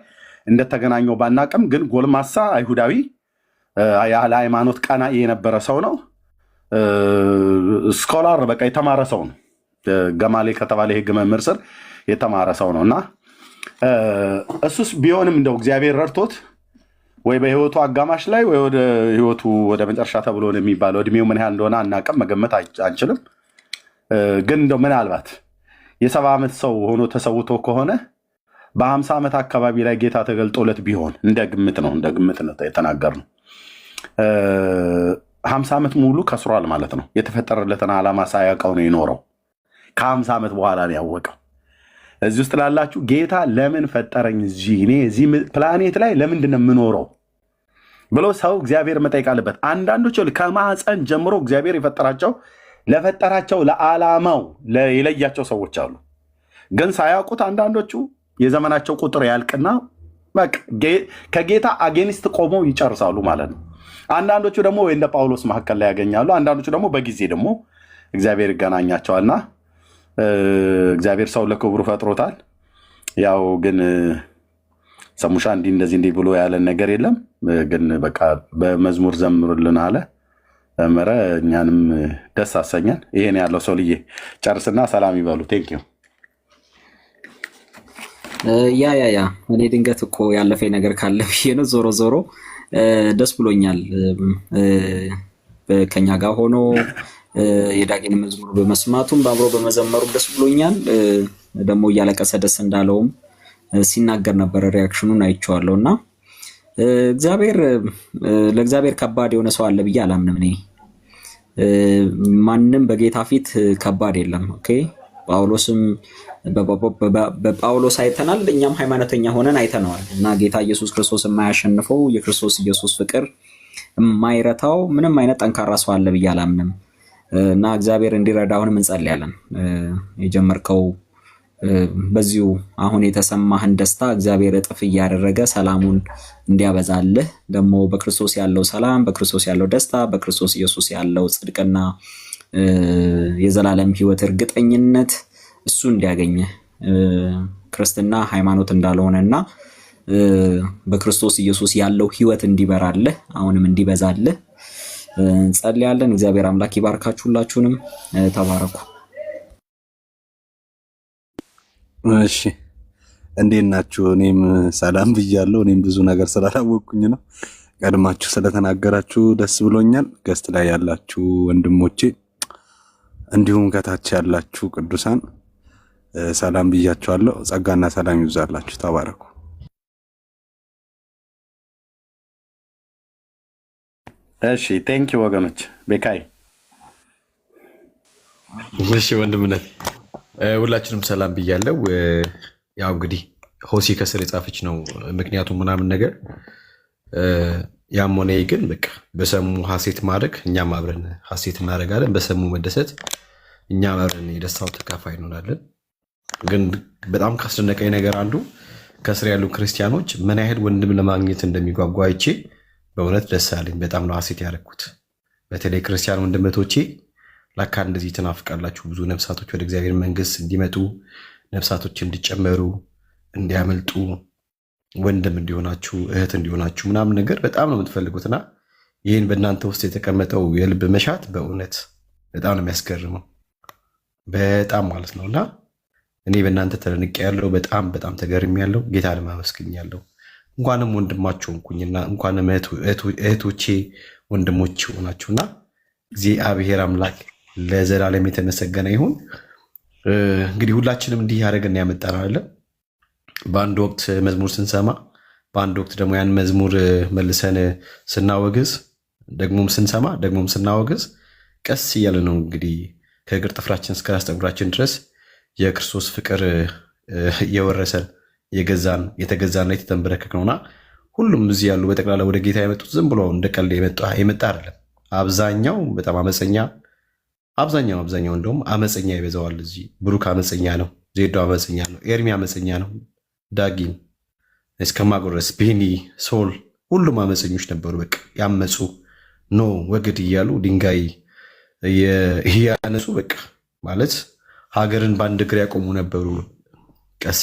እንደተገናኘው ባናቅም፣ ግን ጎልማሳ አይሁዳዊ ያለ ሃይማኖት ቀናኢ የነበረ ሰው ነው። ስኮላር በቃ የተማረ ሰው ነው። ገማሌ ከተባለ የሕግ መምህር ስር የተማረ ሰው ነው እና እሱስ ቢሆንም እንደው እግዚአብሔር ረድቶት ወይ በህይወቱ አጋማሽ ላይ ወይ ወደ ህይወቱ ወደ መጨረሻ ተብሎ ነው የሚባለው፣ እድሜው ምን ያህል እንደሆነ አናቅም፣ መገመት አንችልም። ግን እንደው ምናልባት የ70 ዓመት ሰው ሆኖ ተሰውቶ ከሆነ በ50 ዓመት አካባቢ ላይ ጌታ ተገልጦለት ቢሆን እንደ ግምት ነው የተናገርነው። 50 ዓመት ሙሉ ከስሯል ማለት ነው። የተፈጠረለትን ዓላማ ሳያውቀው ነው የኖረው። ከ50 ዓመት በኋላ ነው ያወቀው። እዚህ ውስጥ ላላችሁ ጌታ ለምን ፈጠረኝ እኔ እዚህ ፕላኔት ላይ ለምንድን ነው የምኖረው ብሎ ሰው እግዚአብሔር መጠየቅ አለበት። አንዳንዶች ከማህፀን ጀምሮ እግዚአብሔር ለፈጠራቸው ለዓላማው የለያቸው ሰዎች አሉ። ግን ሳያውቁት አንዳንዶቹ የዘመናቸው ቁጥር ያልቅና በቃ ከጌታ አጌኒስት ቆመው ይጨርሳሉ ማለት ነው። አንዳንዶቹ ደግሞ ወይ እንደ ጳውሎስ መካከል ላይ ያገኛሉ። አንዳንዶቹ ደግሞ በጊዜ ደግሞ እግዚአብሔር ይገናኛቸዋልና እግዚአብሔር ሰው ለክብሩ ፈጥሮታል። ያው ግን ሰሙሻ እንደዚህ ብሎ ያለን ነገር የለም። ግን በቃ በመዝሙር ዘምሩልን አለ መረ እኛንም ደስ አሰኘን። ይሄን ያለው ሰውልዬ ጨርስና ሰላም ይበሉ። ቴንኪዩ። ያ እኔ ድንገት እኮ ያለፈኝ ነገር ካለ ብዬ ነው። ዞሮ ዞሮ ደስ ብሎኛል ከኛ ጋር ሆኖ የዳጊን መዝሙር በመስማቱም በአብሮ በመዘመሩ ደስ ብሎኛል። ደግሞ እያለቀሰ ደስ እንዳለውም ሲናገር ነበር። ሪያክሽኑን አይቼዋለሁ እና ለእግዚአብሔር ከባድ የሆነ ሰው አለ ብዬ አላምንም። እኔ ማንም በጌታ ፊት ከባድ የለም። ኦኬ ጳውሎስም በጳውሎስ አይተናል፣ እኛም ሃይማኖተኛ ሆነን አይተነዋል። እና ጌታ ኢየሱስ ክርስቶስ የማያሸንፈው የክርስቶስ ኢየሱስ ፍቅር የማይረታው ምንም አይነት ጠንካራ ሰው አለ ብዬ አላምንም። እና እግዚአብሔር እንዲረዳ አሁንም እንጸልያለን። የጀመርከው በዚሁ አሁን የተሰማህን ደስታ እግዚአብሔር እጥፍ እያደረገ ሰላሙን እንዲያበዛልህ፣ ደግሞ በክርስቶስ ያለው ሰላም፣ በክርስቶስ ያለው ደስታ፣ በክርስቶስ ኢየሱስ ያለው ጽድቅና የዘላለም ሕይወት እርግጠኝነት እሱ እንዲያገኝህ፣ ክርስትና ሃይማኖት እንዳልሆነና በክርስቶስ ኢየሱስ ያለው ሕይወት እንዲበራልህ አሁንም እንዲበዛልህ እንጸልያለን። እግዚአብሔር አምላክ ይባርካችሁ። ሁላችሁንም ተባረኩ። እሺ እንዴት ናችሁ? እኔም ሰላም ብያለሁ። እኔም ብዙ ነገር ስላላወቅኩኝ ነው። ቀድማችሁ ስለተናገራችሁ ደስ ብሎኛል። ገስት ላይ ያላችሁ ወንድሞቼ እንዲሁም ከታች ያላችሁ ቅዱሳን ሰላም ብያችኋለሁ። ጸጋና ሰላም ይብዛላችሁ። ተባረኩ። እሺ ቴንኪው ወገኖች። ቤካይ እሺ ወንድምነት ሁላችንም ሰላም ብያለው። ያው እንግዲህ ሆሲ ከስር የጻፈች ነው ምክንያቱም ምናምን ነገር ያም ሆነ ግን በቃ በሰሙ ሀሴት ማድረግ እኛም አብረን ሀሴት እናደርጋለን። በሰሙ መደሰት እኛም አብረን የደስታው ተካፋይ እንሆናለን። ግን በጣም ካስደነቀኝ ነገር አንዱ ከስር ያሉ ክርስቲያኖች ምን ያህል ወንድም ለማግኘት እንደሚጓጓ አይቼ በእውነት ደስ አለኝ። በጣም ነው ሀሴት ያደረኩት። በተለይ ክርስቲያን ወንድመቶቼ ላካ እንደዚህ ትናፍቃላችሁ። ብዙ ነፍሳቶች ወደ እግዚአብሔር መንግስት እንዲመጡ፣ ነፍሳቶች እንዲጨመሩ፣ እንዲያመልጡ፣ ወንድም እንዲሆናችሁ፣ እህት እንዲሆናችሁ ምናምን ነገር በጣም ነው የምትፈልጉትና ይህን በእናንተ ውስጥ የተቀመጠው የልብ መሻት በእውነት በጣም ነው የሚያስገርመው። በጣም ማለት ነውና እኔ በእናንተ ተደንቄ ያለው በጣም በጣም ተገርሜ ያለው ጌታ ለማመስገን ያለው እንኳንም ወንድማችሁ ሆንኩኝና እንኳንም እህቶቼ ወንድሞቼ ሆናችሁና እግዚአብሔር አምላክ ለዘላለም የተመሰገነ ይሁን። እንግዲህ ሁላችንም እንዲህ ያደረገን ያመጣን አይደለ? በአንድ ወቅት መዝሙር ስንሰማ፣ በአንድ ወቅት ደግሞ ያን መዝሙር መልሰን ስናወግዝ፣ ደግሞም ስንሰማ፣ ደግሞም ስናወግዝ ቀስ እያለ ነው እንግዲህ ከእግር ጥፍራችን እስከ ራስ ጠጉራችን ድረስ የክርስቶስ ፍቅር እየወረሰን የተገዛና የተንበረከክ ነውና ሁሉም እዚህ ያሉ በጠቅላላ ወደ ጌታ የመጡት ዝም ብሎ እንደ ቀልድ የመጣ አይደለም። አብዛኛው በጣም አመፀኛ፣ አብዛኛው እንደውም አመፀኛ ይበዛዋል። እዚህ ብሩክ አመፀኛ ነው፣ ዜዶ አመፀኛ ነው፣ ኤርሚ አመፀኛ ነው፣ ዳጊም እስከማጎረስ ቤኒ ሶል ሁሉም አመፀኞች ነበሩ። በቃ ያመፁ ኖ ወግድ እያሉ ድንጋይ እያነሱ በቃ ማለት ሀገርን በአንድ እግር ያቆሙ ነበሩ። ቀስ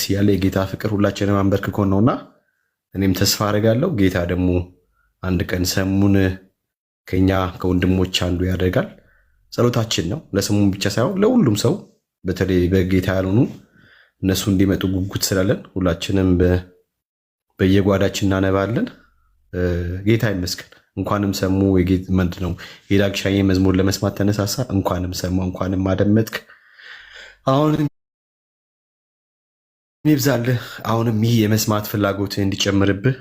እያለ የጌታ ፍቅር ሁላችንም አንበርክኮን ነውና እኔም ተስፋ አደርጋለሁ ጌታ ደግሞ አንድ ቀን ሰሙን ከኛ ከወንድሞች አንዱ ያደርጋል። ጸሎታችን ነው፣ ለስሙም ብቻ ሳይሆን ለሁሉም ሰው በተለይ በጌታ ያልሆኑ እነሱ እንዲመጡ ጉጉት ስላለን ሁላችንም በየጓዳችን እናነባለን። ጌታ ይመስገን። እንኳንም ሰሙ ምንድነው የዳግሻዬ መዝሙር ለመስማት ተነሳሳ። እንኳንም ሰሙ፣ እንኳንም አደመጥክ። አሁንም ይብዛልህ። አሁንም ይህ የመስማት ፍላጎትህ እንዲጨምርብህ፣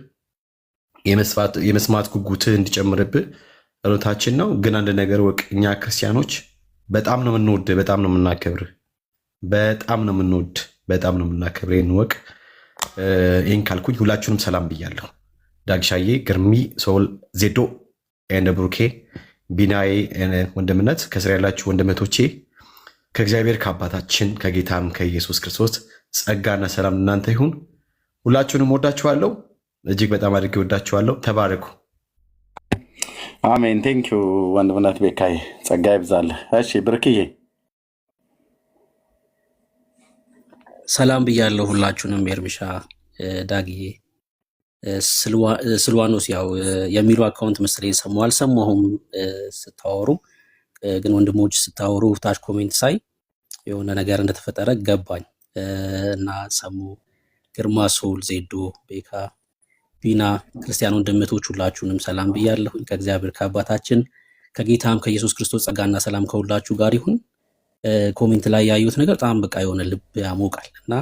የመስማት ጉጉትህ እንዲጨምርብህ ጸሎታችን ነው። ግን አንድ ነገር ወቅ፣ እኛ ክርስቲያኖች በጣም ነው የምንወድ፣ በጣም ነው የምናከብር፣ በጣም ነው የምንወድ፣ በጣም ነው የምናከብር። ይህን ወቅ። ይህን ካልኩኝ ሁላችሁንም ሰላም ብያለሁ። ዳግሻዬ፣ ግርሚ፣ ሶል፣ ዜዶ፣ ኤንደ ብሩኬ፣ ቢናዬ፣ ወንድምነት ከስራ ያላችሁ ወንድመቶቼ ከእግዚአብሔር ከአባታችን ከጌታም ከኢየሱስ ክርስቶስ ጸጋና ሰላም እናንተ ይሁን። ሁላችሁንም ወዳችኋለሁ፣ እጅግ በጣም አድርጌ ወዳችኋለሁ። ተባረኩ። አሜን። ቴንኪዩ ወንድምነት ቤካዬ፣ ጸጋ ይብዛልህ። እሺ ብርክዬ። ሰላም ብያለሁ ሁላችሁንም። ኤርሚሻ፣ ዳግዬ፣ ስልዋኖስ ያው የሚሉ አካውንት መሰለኝ ሰማሁ አልሰማሁም ስታወሩ፣ ግን ወንድሞች ስታወሩ ታች ኮሜንት ሳይ የሆነ ነገር እንደተፈጠረ ገባኝ እና ሰሙ፣ ግርማ፣ ሶል፣ ዜዶ፣ ቤካ፣ ቢና፣ ክርስቲያን ወንድምቶች ሁላችሁንም ሰላም ብያለሁኝ። ከእግዚአብሔር ከአባታችን ከጌታም ከኢየሱስ ክርስቶስ ጸጋና ሰላም ከሁላችሁ ጋር ይሁን። ኮሜንት ላይ ያዩት ነገር በጣም በቃ የሆነ ልብ ያሞቃል እና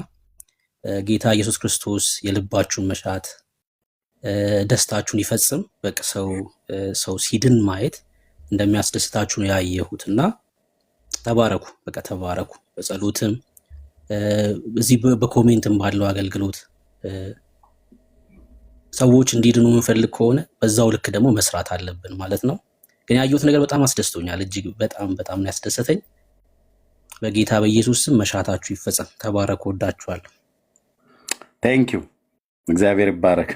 ጌታ ኢየሱስ ክርስቶስ የልባችሁን መሻት ደስታችሁን ይፈጽም። በቃ ሰው ሲድን ማየት እንደሚያስደስታችሁ ነው ያየሁት እና ተባረኩ፣ በቃ ተባረኩ። በጸሎትም እዚህ በኮሜንትም ባለው አገልግሎት ሰዎች እንዲድኑ የምንፈልግ ከሆነ በዛው ልክ ደግሞ መስራት አለብን ማለት ነው። ግን ያየሁት ነገር በጣም አስደስቶኛል። እጅግ በጣም ነው ያስደሰተኝ። በጌታ በኢየሱስ ስም መሻታችሁ ይፈጸም። ተባረኩ። ወዳችኋለሁ። ቴንኪዩ። እግዚአብሔር ይባረክ።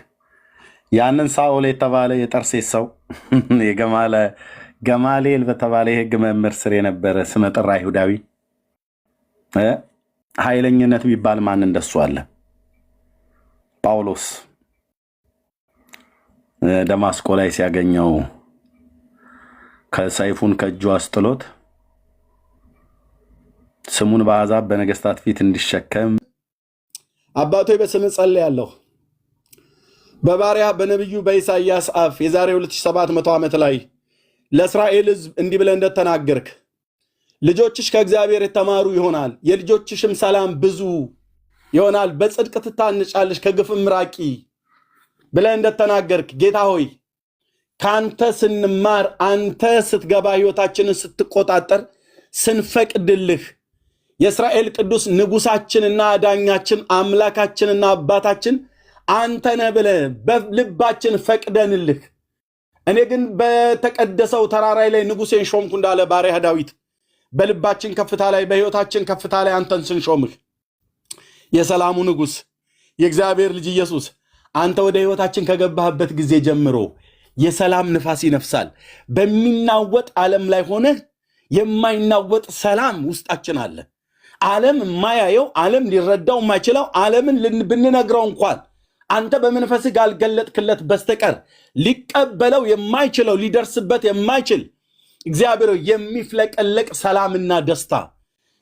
ያንን ሳኦል የተባለ የጠርሴስ ሰው ገማሌል በተባለ የሕግ መምህር ስር የነበረ ስመጥር አይሁዳዊ ኃይለኝነት የሚባል ማን እንደሱ አለ? ጳውሎስ ደማስቆ ላይ ሲያገኘው ከሰይፉን ከእጁ አስጥሎት ስሙን በአሕዛብ በነገስታት ፊት እንዲሸከም አባቶይ በስምህ ጸልያለሁ። በባሪያ በነቢዩ በኢሳይያስ አፍ የዛሬ 2700 ዓመት ላይ ለእስራኤል ሕዝብ እንዲህ ብለህ እንደተናገርክ ልጆችሽ ከእግዚአብሔር የተማሩ ይሆናል፣ የልጆችሽም ሰላም ብዙ ይሆናል፣ በጽድቅ ትታንጫለሽ፣ ከግፍም ራቂ ብለህ እንደተናገርክ ጌታ ሆይ ካንተ ስንማር አንተ ስትገባ ሕይወታችንን ስትቆጣጠር ስንፈቅድልህ የእስራኤል ቅዱስ ንጉሳችንና ዳኛችን አምላካችንና አባታችን አንተ ነህ ብለህ በልባችን ፈቅደንልህ እኔ ግን በተቀደሰው ተራራይ ላይ ንጉሴን ሾምኩ እንዳለ ባሪያ ዳዊት በልባችን ከፍታ ላይ በሕይወታችን ከፍታ ላይ አንተን ስንሾምህ የሰላሙ ንጉስ የእግዚአብሔር ልጅ ኢየሱስ አንተ ወደ ሕይወታችን ከገባህበት ጊዜ ጀምሮ የሰላም ንፋስ ይነፍሳል። በሚናወጥ ዓለም ላይ ሆነህ የማይናወጥ ሰላም ውስጣችን አለ። ዓለም የማያየው ዓለም ሊረዳው የማይችለው ዓለምን ብንነግረው እንኳን አንተ በመንፈስህ ካልገለጥክለት በስተቀር ሊቀበለው የማይችለው ሊደርስበት የማይችል እግዚአብሔር የሚፍለቀለቅ ሰላምና ደስታ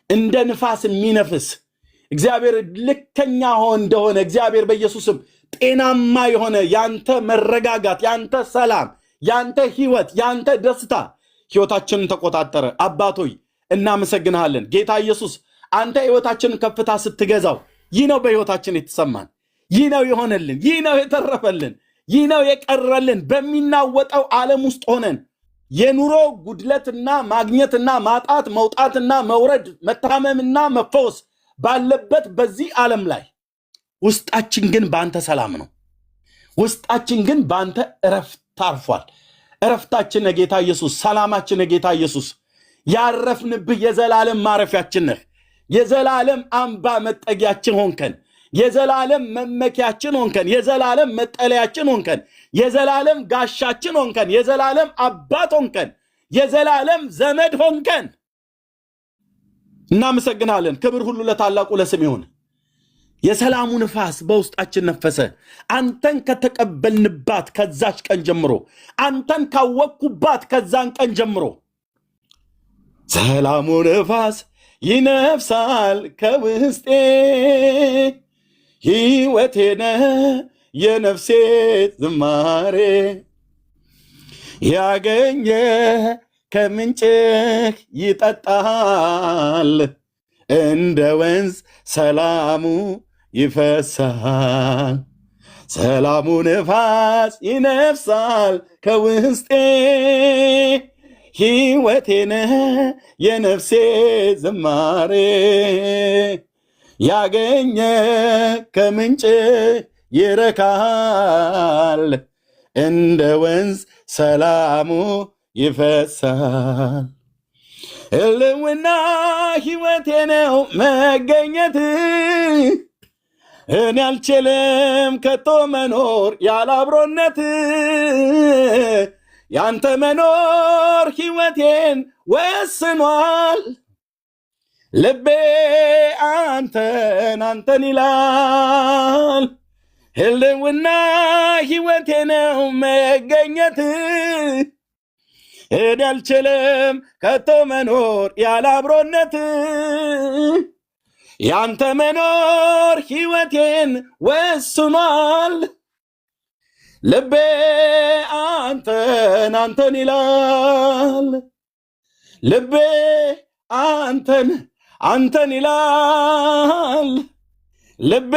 እንደ ንፋስ የሚነፍስ እግዚአብሔር ልከኛ እንደሆነ እግዚአብሔር በኢየሱስም ጤናማ የሆነ ያንተ መረጋጋት ያንተ ሰላም ያንተ ህይወት ያንተ ደስታ ህይወታችንን ተቆጣጠረ። አባቶይ እናመሰግንሃለን። ጌታ ኢየሱስ አንተ ህይወታችንን ከፍታ ስትገዛው ይህ ነው በህይወታችን የተሰማን፣ ይህ ነው የሆነልን፣ ይህ ነው የተረፈልን፣ ይህ ነው የቀረልን። በሚናወጠው ዓለም ውስጥ ሆነን የኑሮ ጉድለትና ማግኘትና ማጣት መውጣትና መውረድ መታመምና መፈወስ ባለበት በዚህ ዓለም ላይ ውስጣችን ግን በአንተ ሰላም ነው። ውስጣችን ግን በአንተ እረፍት ታርፏል። እረፍታችን ጌታ ኢየሱስ፣ ሰላማችን ጌታ ኢየሱስ፣ ያረፍንብህ የዘላለም ማረፊያችን ነህ። የዘላለም አምባ መጠጊያችን ሆንከን። የዘላለም መመኪያችን ሆንከን። የዘላለም መጠለያችን ሆንከን። የዘላለም ጋሻችን ሆንከን። የዘላለም አባት ሆንከን። የዘላለም ዘመድ ሆንከን። እናመሰግናለን። ክብር ሁሉ ለታላቁ ለስም ይሁን። የሰላሙ ንፋስ በውስጣችን ነፈሰ። አንተን ከተቀበልንባት ከዛች ቀን ጀምሮ፣ አንተን ካወቅኩባት ከዛን ቀን ጀምሮ ሰላሙ ንፋስ ይነፍሳል ከውስጤ። ሕይወቴ ነህ የነፍሴ ዝማሬ፣ ያገኘ ከምንጭህ ይጠጣል፣ እንደ ወንዝ ሰላሙ ይፈሳል። ሰላሙ ንፋስ ይነፍሳል ከውስጤ፣ ሕይወቴ ነህ የነፍሴ ዝማሬ፣ ያገኘ ከምንጭህ ይረካል፣ እንደ ወንዝ ሰላሙ ይፈሳል። ሕልውና ሕይወቴ ነው መገኘት፣ እኔ አልችልም ከቶ መኖር ያለ አብሮነት። ያንተ መኖር ሕይወቴን ወስኗል፣ ልቤ አንተን አንተን ይላል። ሕልውና ሕይወቴ ነው መገኘት፣ እኔ አልችልም ከቶ መኖር ያለ አብሮነት። ያንተ መኖር ሕይወቴን ወስኗል፣ ልቤ አንተን አንተን ይላል። ልቤ አንተን አንተን ይላል። ልቤ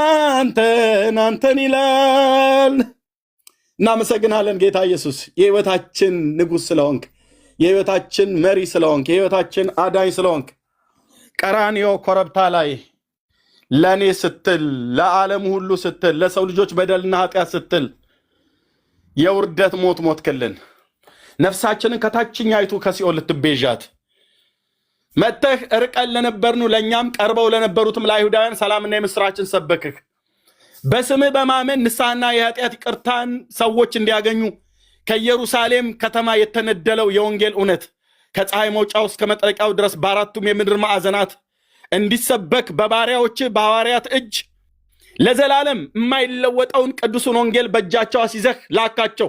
አንተን አንተን ይላል። እናመሰግናለን ጌታ ኢየሱስ፣ የሕይወታችን ንጉሥ ስለሆንክ፣ የሕይወታችን መሪ ስለሆንክ፣ የሕይወታችን አዳኝ ስለሆንክ ቀራንዮ ኮረብታ ላይ ለእኔ ስትል፣ ለዓለም ሁሉ ስትል፣ ለሰው ልጆች በደልና ኃጢአት ስትል የውርደት ሞት ሞትክልን። ነፍሳችንን ከታችኛይቱ ከሲኦል ልትቤዣት መጥተህ እርቀን ለነበርኑ ለእኛም ቀርበው ለነበሩትም ለአይሁዳውያን ሰላምና የምስራችን ሰበክህ። በስምህ በማመን ንስሐና የኃጢአት ይቅርታን ሰዎች እንዲያገኙ ከኢየሩሳሌም ከተማ የተነደለው የወንጌል እውነት ከፀሐይ መውጫው እስከ መጥለቂያው ድረስ በአራቱም የምድር ማዕዘናት እንዲሰበክ በባሪያዎች በሐዋርያት እጅ ለዘላለም የማይለወጠውን ቅዱሱን ወንጌል በእጃቸው አስይዘህ ላካቸው።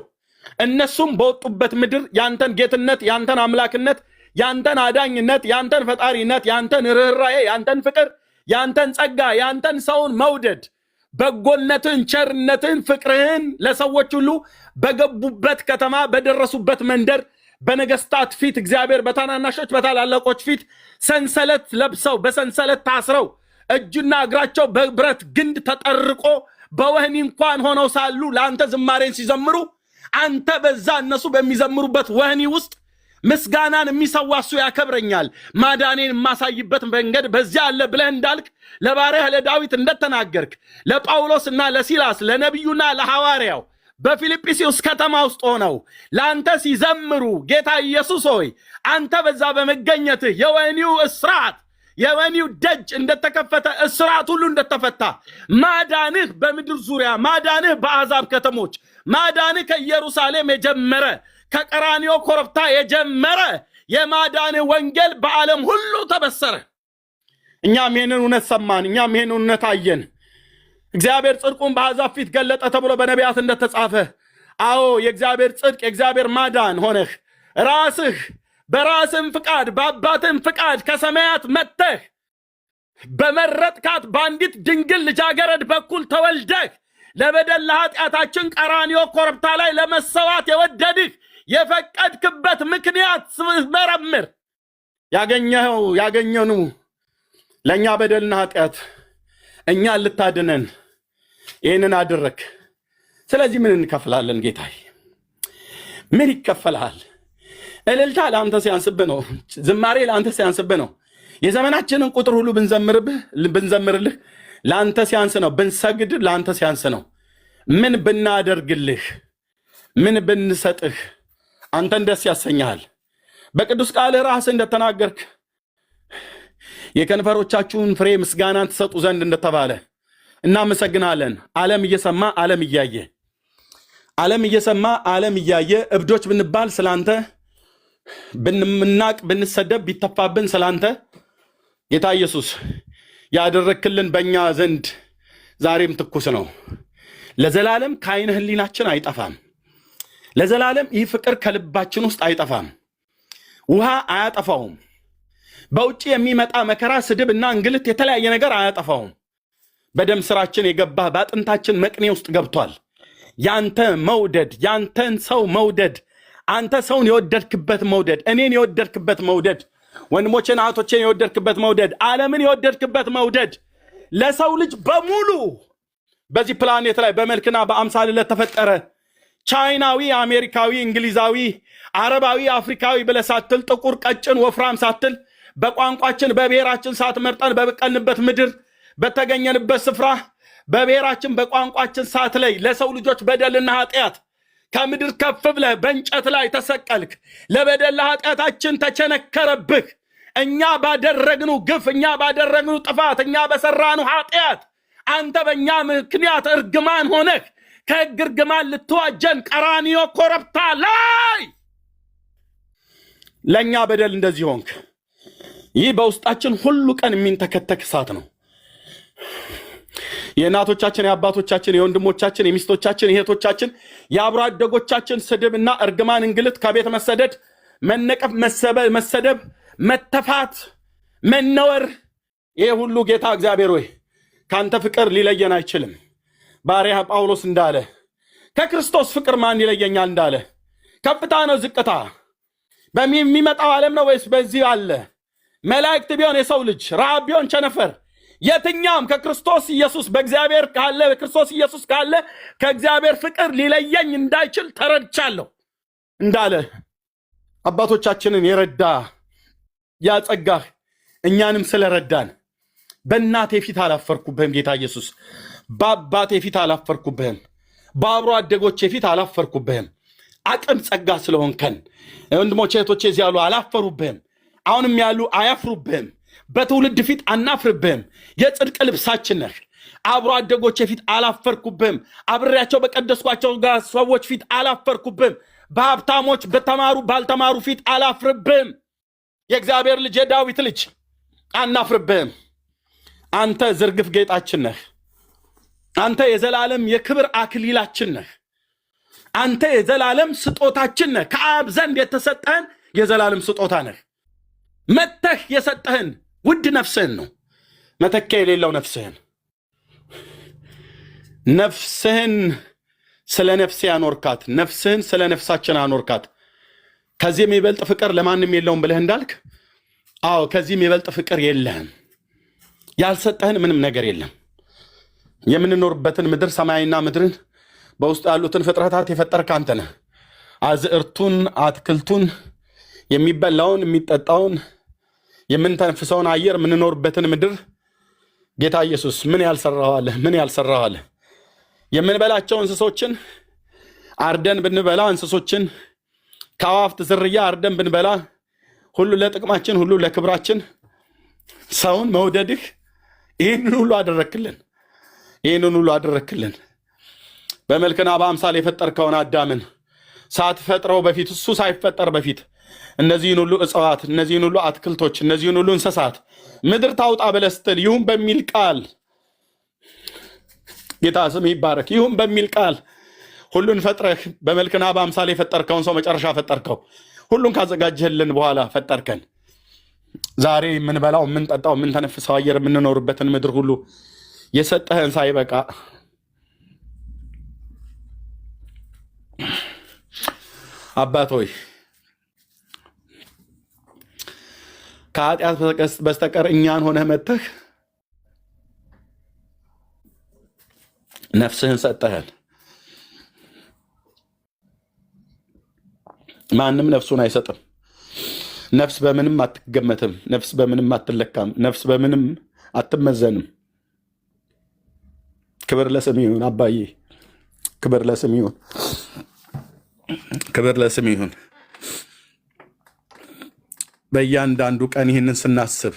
እነሱም በወጡበት ምድር ያንተን ጌትነት፣ ያንተን አምላክነት፣ ያንተን አዳኝነት፣ ያንተን ፈጣሪነት፣ ያንተን ርኅራዬ፣ ያንተን ፍቅር፣ ያንተን ጸጋ፣ ያንተን ሰውን መውደድ፣ በጎነትን፣ ቸርነትን፣ ፍቅርህን ለሰዎች ሁሉ በገቡበት ከተማ በደረሱበት መንደር በነገስታት ፊት እግዚአብሔር በታናናሾች በታላላቆች ፊት ሰንሰለት ለብሰው በሰንሰለት ታስረው እጅና እግራቸው በብረት ግንድ ተጠርቆ በወህኒ እንኳን ሆነው ሳሉ ለአንተ ዝማሬን ሲዘምሩ አንተ በዛ እነሱ በሚዘምሩበት ወህኒ ውስጥ ምስጋናን የሚሰዋ እሱ ያከብረኛል፣ ማዳኔን የማሳይበት መንገድ በዚያ አለ ብለህ እንዳልክ ለባሪያህ ለዳዊት እንደተናገርክ ለጳውሎስና ለሲላስ ለነቢዩና ለሐዋርያው በፊልጵስዩስ ከተማ ውስጥ ሆነው ለአንተ ሲዘምሩ ጌታ ኢየሱስ ሆይ አንተ በዛ በመገኘትህ የወህኒው እስራት የወህኒው ደጅ እንደተከፈተ እስራት ሁሉ እንደተፈታ ማዳንህ በምድር ዙሪያ ማዳንህ በአሕዛብ ከተሞች ማዳንህ ከኢየሩሳሌም የጀመረ ከቀራንዮ ኮረብታ የጀመረ የማዳንህ ወንጌል በዓለም ሁሉ ተበሰረ። እኛም ይህንን እውነት ሰማን፣ እኛም ይህንን እውነት አየን። እግዚአብሔር ጽድቁን በአሕዛብ ፊት ገለጠ ተብሎ በነቢያት እንደተጻፈ፣ አዎ የእግዚአብሔር ጽድቅ የእግዚአብሔር ማዳን ሆነህ ራስህ በራስም ፍቃድ በአባትም ፍቃድ ከሰማያት መጥተህ በመረጥካት በአንዲት ድንግል ልጃገረድ በኩል ተወልደህ ለበደል ለኃጢአታችን ቀራንዮ ኮረብታ ላይ ለመሰዋት የወደድህ የፈቀድክበት ምክንያት ስመረምር ያገኘኑ ለእኛ በደልና ኃጢአት እኛ ልታድነን ይህንን አድረግ። ስለዚህ ምን እንከፍላለን? ጌታዬ ምን ይከፈላል? እልልታ ለአንተ ሲያንስብህ ነው። ዝማሬ ለአንተ ሲያንስብህ ነው። የዘመናችንን ቁጥር ሁሉ ብንዘምርልህ ለአንተ ሲያንስ ነው። ብንሰግድ ለአንተ ሲያንስ ነው። ምን ብናደርግልህ፣ ምን ብንሰጥህ አንተን ደስ ያሰኛል? በቅዱስ ቃልህ ራስህ እንደተናገርክ የከንፈሮቻችሁን ፍሬ ምስጋናን ትሰጡ ዘንድ እንደተባለ እናመሰግናለን። ዓለም እየሰማ ዓለም እያየ ዓለም እየሰማ ዓለም እያየ እብዶች ብንባል ስላንተ ብንምናቅ ብንሰደብ ቢተፋብን ስላንተ ጌታ ኢየሱስ ያደረክልን በእኛ ዘንድ ዛሬም ትኩስ ነው። ለዘላለም ከዓይነ ህሊናችን አይጠፋም። ለዘላለም ይህ ፍቅር ከልባችን ውስጥ አይጠፋም። ውሃ አያጠፋውም። በውጭ የሚመጣ መከራ፣ ስድብና እንግልት፣ የተለያየ ነገር አያጠፋውም። በደም ስራችን የገባ በአጥንታችን መቅኔ ውስጥ ገብቷል። ያንተ መውደድ፣ ያንተን ሰው መውደድ፣ አንተ ሰውን የወደድክበት መውደድ፣ እኔን የወደድክበት መውደድ፣ ወንድሞቼን እህቶቼን የወደድክበት መውደድ፣ ዓለምን የወደድክበት መውደድ ለሰው ልጅ በሙሉ በዚህ ፕላኔት ላይ በመልክና በአምሳል ለተፈጠረ ቻይናዊ፣ አሜሪካዊ፣ እንግሊዛዊ፣ አረባዊ፣ አፍሪካዊ ብለህ ሳትል፣ ጥቁር፣ ቀጭን፣ ወፍራም ሳትል፣ በቋንቋችን በብሔራችን ሳትመርጠን በበቀልንበት ምድር በተገኘንበት ስፍራ በብሔራችን በቋንቋችን ሳትለይ ለሰው ልጆች በደልና ኃጢአት ከምድር ከፍ ብለህ በእንጨት ላይ ተሰቀልክ። ለበደል ለኃጢአታችን ተቸነከረብህ። እኛ ባደረግኑ ግፍ፣ እኛ ባደረግኑ ጥፋት፣ እኛ በሰራኑ ኃጢአት አንተ በእኛ ምክንያት እርግማን ሆነህ ከሕግ እርግማን ልትዋጀን ቀራንዮ ኮረብታ ላይ ለእኛ በደል እንደዚህ ሆንክ። ይህ በውስጣችን ሁሉ ቀን የሚንተከተክ እሳት ነው። የእናቶቻችን፣ የአባቶቻችን፣ የወንድሞቻችን፣ የሚስቶቻችን፣ የእህቶቻችን፣ የአብሮ አደጎቻችን ስድብና እርግማን፣ እንግልት፣ ከቤት መሰደድ፣ መነቀፍ፣ መሰደብ፣ መተፋት፣ መነወር፣ ይህ ሁሉ ጌታ እግዚአብሔር ሆይ ከአንተ ፍቅር ሊለየን አይችልም። ባሪያ ጳውሎስ እንዳለ ከክርስቶስ ፍቅር ማን ይለየኛል እንዳለ ከፍታ ነው ዝቅታ በሚመጣው ዓለም ነው ወይስ በዚህ አለ? መላእክት ቢሆን የሰው ልጅ ረሃብ ቢሆን ቸነፈር የትኛም ከክርስቶስ ኢየሱስ በእግዚአብሔር ካለ በክርስቶስ ኢየሱስ ካለ ከእግዚአብሔር ፍቅር ሊለየኝ እንዳይችል ተረድቻለሁ እንዳለ አባቶቻችንን የረዳ ያጸጋህ እኛንም ስለረዳን በእናቴ ፊት አላፈርኩብህም። ጌታ ኢየሱስ በአባቴ ፊት አላፈርኩብህም። በአብሮ አደጎቼ ፊት አላፈርኩብህም። አቅም ጸጋ ስለሆንከን ወንድሞቼ እህቶቼ እዚህ ያሉ አላፈሩብህም። አሁንም ያሉ አያፍሩብህም። በትውልድ ፊት አናፍርብህም። የጽድቅ ልብሳችን ነህ። አብሮ አደጎቼ ፊት አላፈርኩብህም። አብሬያቸው በቀደስኳቸው ጋር ሰዎች ፊት አላፈርኩብህም። በሀብታሞች በተማሩ ባልተማሩ ፊት አላፍርብህም። የእግዚአብሔር ልጅ የዳዊት ልጅ አናፍርብህም። አንተ ዝርግፍ ጌጣችን ነህ። አንተ የዘላለም የክብር አክሊላችን ነህ። አንተ የዘላለም ስጦታችን ነህ። ከአብ ዘንድ የተሰጠህን የዘላለም ስጦታ ነህ። መተህ የሰጠህን ውድ ነፍስህን ነው። መተኪያ የሌለው ነፍስህን ነፍስህን ስለ ነፍሴ አኖርካት። ነፍስህን ስለ ነፍሳችን አኖርካት። ከዚህ የሚበልጥ ፍቅር ለማንም የለውም ብለህ እንዳልክ፣ አዎ ከዚህ የሚበልጥ ፍቅር የለህም። ያልሰጠህን ምንም ነገር የለም። የምንኖርበትን ምድር ሰማይና ምድርን በውስጡ ያሉትን ፍጥረታት የፈጠርክ አንተ ነህ። አዝዕርቱን፣ አትክልቱን፣ የሚበላውን፣ የሚጠጣውን፣ የምንተንፍሰውን አየር፣ የምንኖርበትን ምድር ጌታ ኢየሱስ ምን ያልሰራዋለህ? ምን ያልሰራዋለህ? የምንበላቸው እንስሶችን አርደን ብንበላ፣ እንስሶችን ከአዋፍት ዝርያ አርደን ብንበላ፣ ሁሉ ለጥቅማችን፣ ሁሉ ለክብራችን፣ ሰውን መውደድህ ይህንን ሁሉ አደረክልን። ይህንን ሁሉ አደረክልን። በመልክና በአምሳል የፈጠርከውን አዳምን ሳትፈጥረው በፊት እሱ ሳይፈጠር በፊት እነዚህን ሁሉ እጽዋት፣ እነዚህን ሁሉ አትክልቶች፣ እነዚህን ሁሉ እንስሳት ምድር ታውጣ ብለህ ስትል ይሁን በሚል ቃል ጌታ ስም ይባረክ። ይሁን በሚል ቃል ሁሉን ፈጥረህ በመልክና በአምሳል የፈጠርከውን ሰው መጨረሻ ፈጠርከው። ሁሉን ካዘጋጀህልን በኋላ ፈጠርከን። ዛሬ የምንበላው፣ የምንጠጣው፣ የምንተነፍሰው አየር፣ የምንኖርበትን ምድር ሁሉ የሰጠህን ሳይበቃ አባት ሆይ ከኃጢአት በስተቀር እኛን ሆነህ መጥተህ ነፍስህን ሰጠህን። ማንም ነፍሱን አይሰጥም። ነፍስ በምንም አትገመትም። ነፍስ በምንም አትለካም። ነፍስ በምንም አትመዘንም። ክብር ለስም ይሁን አባዬ፣ ክብር ለስም ይሁን፣ ክብር ለስም ይሁን። በእያንዳንዱ ቀን ይህንን ስናስብ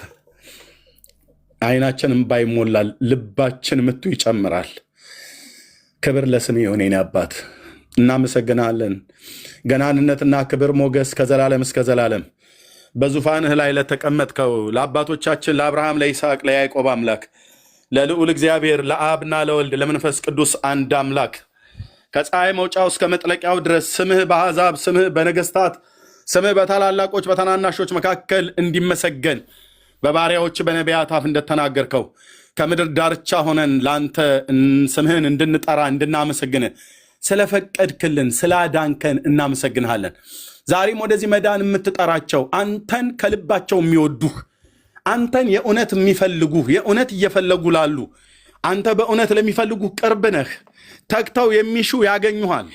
አይናችን እንባ ይሞላል፣ ልባችን ምቱ ይጨምራል። ክብር ለስም ይሁን የኔ አባት፣ እናመሰግናለን። ገናንነትና ክብር ሞገስ ከዘላለም እስከ ዘላለም በዙፋንህ ላይ ለተቀመጥከው ለአባቶቻችን ለአብርሃም፣ ለይስሐቅ፣ ለያዕቆብ አምላክ ለልዑል እግዚአብሔር ለአብና ለወልድ ለመንፈስ ቅዱስ አንድ አምላክ ከፀሐይ መውጫው እስከ መጥለቂያው ድረስ ስምህ በአሕዛብ ስምህ በነገስታት ስምህ በታላላቆች በታናናሾች መካከል እንዲመሰገን በባሪያዎች በነቢያት አፍ እንደተናገርከው ከምድር ዳርቻ ሆነን ለአንተ ስምህን እንድንጠራ እንድናመሰግን ስለፈቀድክልን ስላዳንከን እናመሰግንሃለን። ዛሬም ወደዚህ መዳን የምትጠራቸው አንተን ከልባቸው የሚወዱህ አንተን የእውነት የሚፈልጉህ የእውነት እየፈለጉ ላሉ አንተ በእውነት ለሚፈልጉህ ቅርብ ነህ። ተግተው የሚሹ ያገኙሃል።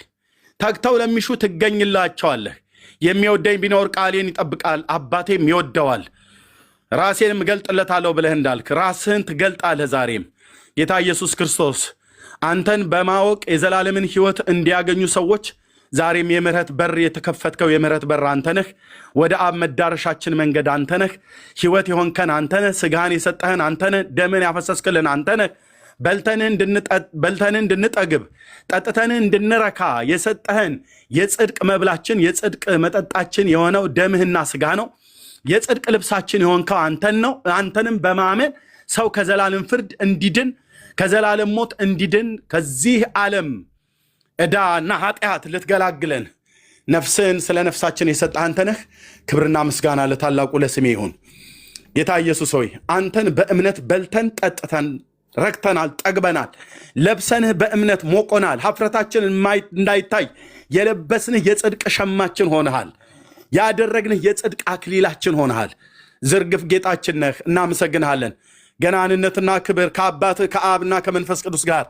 ተግተው ለሚሹ ትገኝላቸዋለህ። የሚወደኝ ቢኖር ቃሌን ይጠብቃል፣ አባቴም ይወደዋል፣ ራሴንም እገልጥለታለሁ ብለህ እንዳልክ ራስህን ትገልጣለህ። ዛሬም ጌታ ኢየሱስ ክርስቶስ አንተን በማወቅ የዘላለምን ሕይወት እንዲያገኙ ሰዎች ዛሬም የምህረት በር የተከፈትከው የምህረት በር አንተ ነህ። ወደ አብ መዳረሻችን መንገድ አንተ ነህ። ሕይወት የሆንከን አንተ ነህ። ስጋህን የሰጠህን አንተ ነህ። ደምን ያፈሰስክልን አንተ ነህ። በልተን እንድንጠግብ ጠጥተን እንድንረካ የሰጠህን የጽድቅ መብላችን የጽድቅ መጠጣችን የሆነው ደምህና ስጋ ነው። የጽድቅ ልብሳችን የሆንከው አንተን ነው። አንተንም በማመን ሰው ከዘላለም ፍርድ እንዲድን ከዘላለም ሞት እንዲድን ከዚህ ዓለም ዕዳና ኃጢአት ልትገላግለን ነፍስን ስለ ነፍሳችን የሰጠህ አንተ ነህ። ክብርና ምስጋና ለታላቁ ለስሜ ይሁን። ጌታ ኢየሱስ ሆይ አንተን በእምነት በልተን ጠጥተን ረክተናል፣ ጠግበናል። ለብሰንህ በእምነት ሞቆናል። ሀፍረታችን እንዳይታይ የለበስንህ የጽድቅ ሸማችን ሆነሃል። ያደረግንህ የጽድቅ አክሊላችን ሆነሃል። ዝርግፍ ጌጣችን ነህ። እናመሰግንሃለን። ገናንነትና ክብር ከአባትህ ከአብና ከመንፈስ ቅዱስ ጋር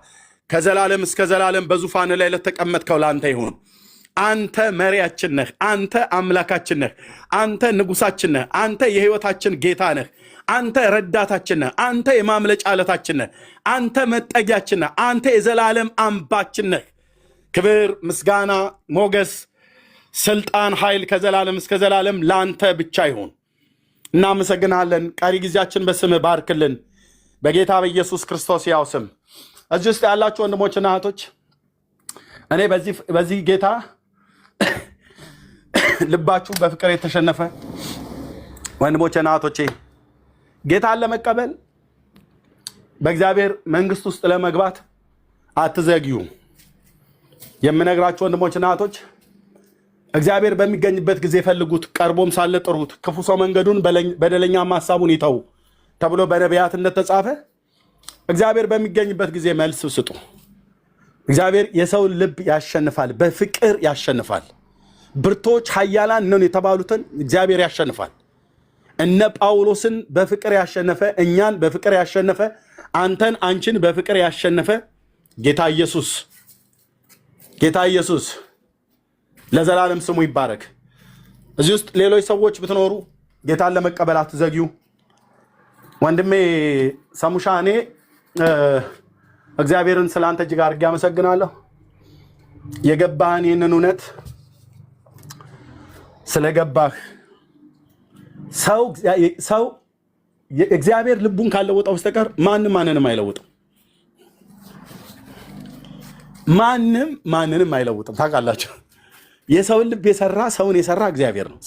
ከዘላለም እስከ ዘላለም በዙፋን ላይ ለተቀመጥከው ለአንተ ይሁን። አንተ መሪያችን ነህ። አንተ አምላካችን ነህ። አንተ ንጉሳችን ነህ። አንተ የህይወታችን ጌታ ነህ። አንተ ረዳታችን ነህ። አንተ የማምለጫ ዓለታችን ነህ። አንተ መጠጊያችን ነህ። አንተ የዘላለም አምባችን ነህ። ክብር፣ ምስጋና፣ ሞገስ፣ ስልጣን፣ ኃይል ከዘላለም እስከ ዘላለም ለአንተ ብቻ ይሁን። እናመሰግናለን። ቀሪ ጊዜያችን በስምህ ባርክልን፣ በጌታ በኢየሱስ ክርስቶስ ያው ስም። እዚህ ውስጥ ያላችሁ ወንድሞችና እህቶች እኔ በዚህ ጌታ ልባችሁ በፍቅር የተሸነፈ ወንድሞችና እህቶቼ ጌታን ለመቀበል በእግዚአብሔር መንግስት ውስጥ ለመግባት አትዘግዩ። የምነግራችሁ ወንድሞችና እህቶች እግዚአብሔር በሚገኝበት ጊዜ ፈልጉት፣ ቀርቦም ሳለ ጥሩት። ክፉ ሰው መንገዱን በደለኛም ሐሳቡን ይተው ተብሎ በነቢያት እንደተጻፈ እግዚአብሔር በሚገኝበት ጊዜ መልስ ስጡ። እግዚአብሔር የሰውን ልብ ያሸንፋል፣ በፍቅር ያሸንፋል። ብርቶች ኃያላን ነን የተባሉትን እግዚአብሔር ያሸንፋል። እነ ጳውሎስን በፍቅር ያሸነፈ፣ እኛን በፍቅር ያሸነፈ፣ አንተን አንቺን በፍቅር ያሸነፈ ጌታ ኢየሱስ ለዘላለም ስሙ ይባረክ። እዚህ ውስጥ ሌሎች ሰዎች ብትኖሩ ጌታን ለመቀበል አትዘግዩ። ወንድሜ ሰሙሻ እኔ እግዚአብሔርን ስላንተ እጅግ አድርጌ አመሰግናለሁ። የገባህን ይህንን እውነት ስለገባህ ሰው እግዚአብሔር ልቡን ካልለወጠው በስተቀር ማንንም አይለውጥም። ማንንም አይለውጥም። ታውቃላችሁ፣ የሰውን ልብ የሰራ ሰውን የሰራ እግዚአብሔር ነው።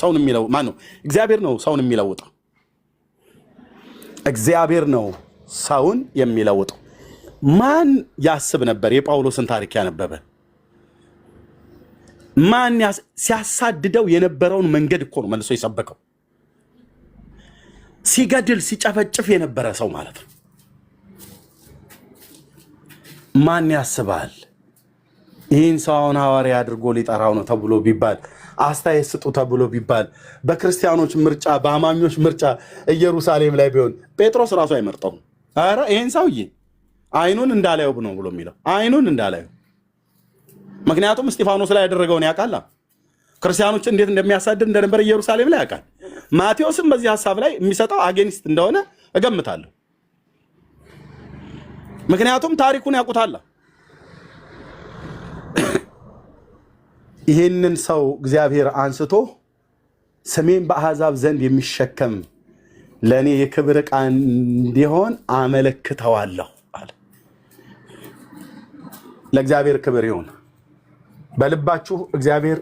ሰውን የሚለው ማን ነው? እግዚአብሔር ነው ሰውን የሚለውጠው። እግዚአብሔር ነው ሰውን የሚለውጠው። ማን ያስብ ነበር? የጳውሎስን ታሪክ ያነበበ ማን ሲያሳድደው የነበረውን መንገድ እኮ ነው መልሶ የሰበከው። ሲገድል ሲጨፈጭፍ የነበረ ሰው ማለት ነው። ማን ያስባል? ይህን ሰውን ሐዋርያ አድርጎ ሊጠራው ነው ተብሎ ቢባል፣ አስተያየት ስጡ ተብሎ ቢባል፣ በክርስቲያኖች ምርጫ በአማኞች ምርጫ ኢየሩሳሌም ላይ ቢሆን ጴጥሮስ ራሱ አይመርጠውም። ኧረ ይህን ሰውዬ አይኑን እንዳላየው ነው ብሎ የሚለው አይኑን እንዳላየው። ምክንያቱም እስጢፋኖስ ላይ ያደረገውን ያውቃል። ክርስቲያኖች እንዴት እንደሚያሳድድ እንደነበር ኢየሩሳሌም ላይ ያውቃል። ማቴዎስም በዚህ ሐሳብ ላይ የሚሰጠው አጌኒስት እንደሆነ እገምታለሁ። ምክንያቱም ታሪኩን ያውቁታል። ይህንን ሰው እግዚአብሔር አንስቶ ስሜን በአሕዛብ ዘንድ የሚሸከም ለእኔ የክብር ዕቃ እንዲሆን አመለክተዋለሁ አለ። ለእግዚአብሔር ክብር ይሁን። በልባችሁ እግዚአብሔር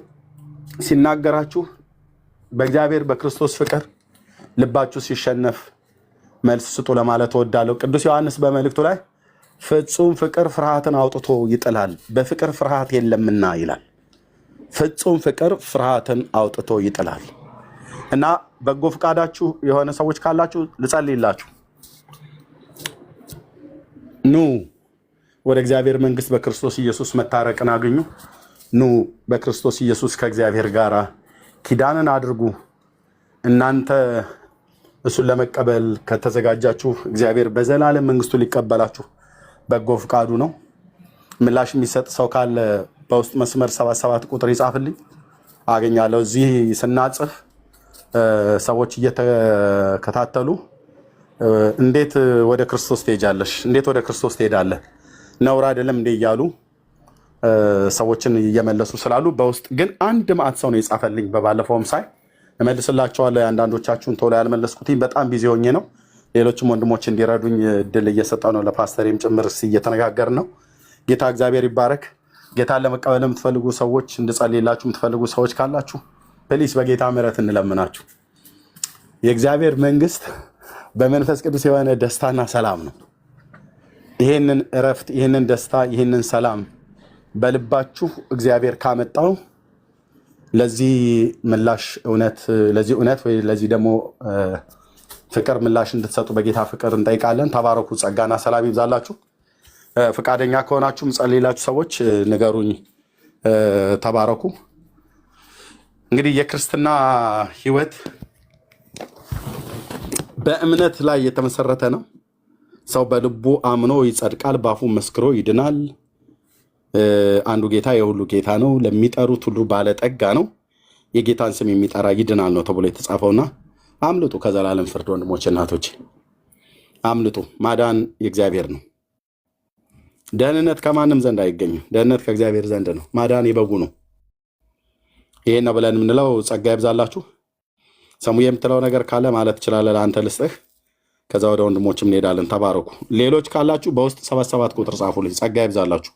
ሲናገራችሁ በእግዚአብሔር በክርስቶስ ፍቅር ልባችሁ ሲሸነፍ መልስ ስጡ ለማለት እወዳለሁ። ቅዱስ ዮሐንስ በመልእክቱ ላይ ፍጹም ፍቅር ፍርሃትን አውጥቶ ይጥላል፣ በፍቅር ፍርሃት የለምና ይላል። ፍጹም ፍቅር ፍርሃትን አውጥቶ ይጥላል። እና በጎ ፈቃዳችሁ የሆነ ሰዎች ካላችሁ ልጸልይላችሁ። ኑ ወደ እግዚአብሔር መንግስት በክርስቶስ ኢየሱስ መታረቅን አግኙ። ኑ በክርስቶስ ኢየሱስ ከእግዚአብሔር ጋር ኪዳንን አድርጉ። እናንተ እሱን ለመቀበል ከተዘጋጃችሁ እግዚአብሔር በዘላለም መንግስቱ ሊቀበላችሁ በጎ ፈቃዱ ነው። ምላሽ የሚሰጥ ሰው ካለ በውስጥ መስመር 77 ቁጥር ይጻፍልኝ፣ አገኛለሁ። እዚህ ስናጽፍ ሰዎች እየተከታተሉ እንዴት ወደ ክርስቶስ ትሄጃለሽ፣ እንዴት ወደ ክርስቶስ ትሄዳለህ፣ ነውር አይደለም እንዴ እያሉ ሰዎችን እየመለሱ ስላሉ በውስጥ ግን አንድ ማዕት ሰው ነው የጻፈልኝ። በባለፈውም ሳይ እመልስላቸዋለሁ። አንዳንዶቻችሁን ቶሎ ያልመለስኩትኝ በጣም ቢዚ ሆኜ ነው። ሌሎችም ወንድሞች እንዲረዱኝ እድል እየሰጠው ነው። ለፓስተሬም ጭምር እየተነጋገር ነው። ጌታ እግዚአብሔር ይባረክ። ጌታን ለመቀበል የምትፈልጉ ሰዎች፣ እንድጸልይላችሁ የምትፈልጉ ሰዎች ካላችሁ ፕሊስ በጌታ ምሕረት እንለምናችሁ። የእግዚአብሔር መንግስት በመንፈስ ቅዱስ የሆነ ደስታና ሰላም ነው። ይሄንን እረፍት፣ ይሄንን ደስታ፣ ይሄንን ሰላም በልባችሁ እግዚአብሔር ካመጣው ለዚህ ምላሽ እውነት፣ ለዚህ እውነት ወይ ለዚህ ደግሞ ፍቅር ምላሽ እንድትሰጡ በጌታ ፍቅር እንጠይቃለን። ተባረኩ። ጸጋና ሰላም ይብዛላችሁ። ፈቃደኛ ከሆናችሁ ምጸልይላችሁ ሰዎች ንገሩኝ። ተባረኩ። እንግዲህ የክርስትና ህይወት በእምነት ላይ የተመሰረተ ነው። ሰው በልቡ አምኖ ይጸድቃል፣ በአፉ መስክሮ ይድናል። አንዱ ጌታ የሁሉ ጌታ ነው፣ ለሚጠሩት ሁሉ ባለጠጋ ነው፣ የጌታን ስም የሚጠራ ይድናል ነው ተብሎ የተጻፈውና አምልጡ ከዘላለም ፍርድ። ወንድሞች እናቶች አምልጡ። ማዳን የእግዚአብሔር ነው። ደህንነት ከማንም ዘንድ አይገኝም። ደህንነት ከእግዚአብሔር ዘንድ ነው። ማዳን የበጉ ነው። ይሄን ነው ብለን የምንለው። ጸጋ ይብዛላችሁ። ሰሙ የምትለው ነገር ካለ ማለት ትችላለህ። ለአንተ ልስጥህ፣ ከዛ ወደ ወንድሞችም እንሄዳለን። ተባረኩ። ሌሎች ካላችሁ በውስጥ 77 ቁጥር ጻፉልኝ። ጸጋ ይብዛላችሁ።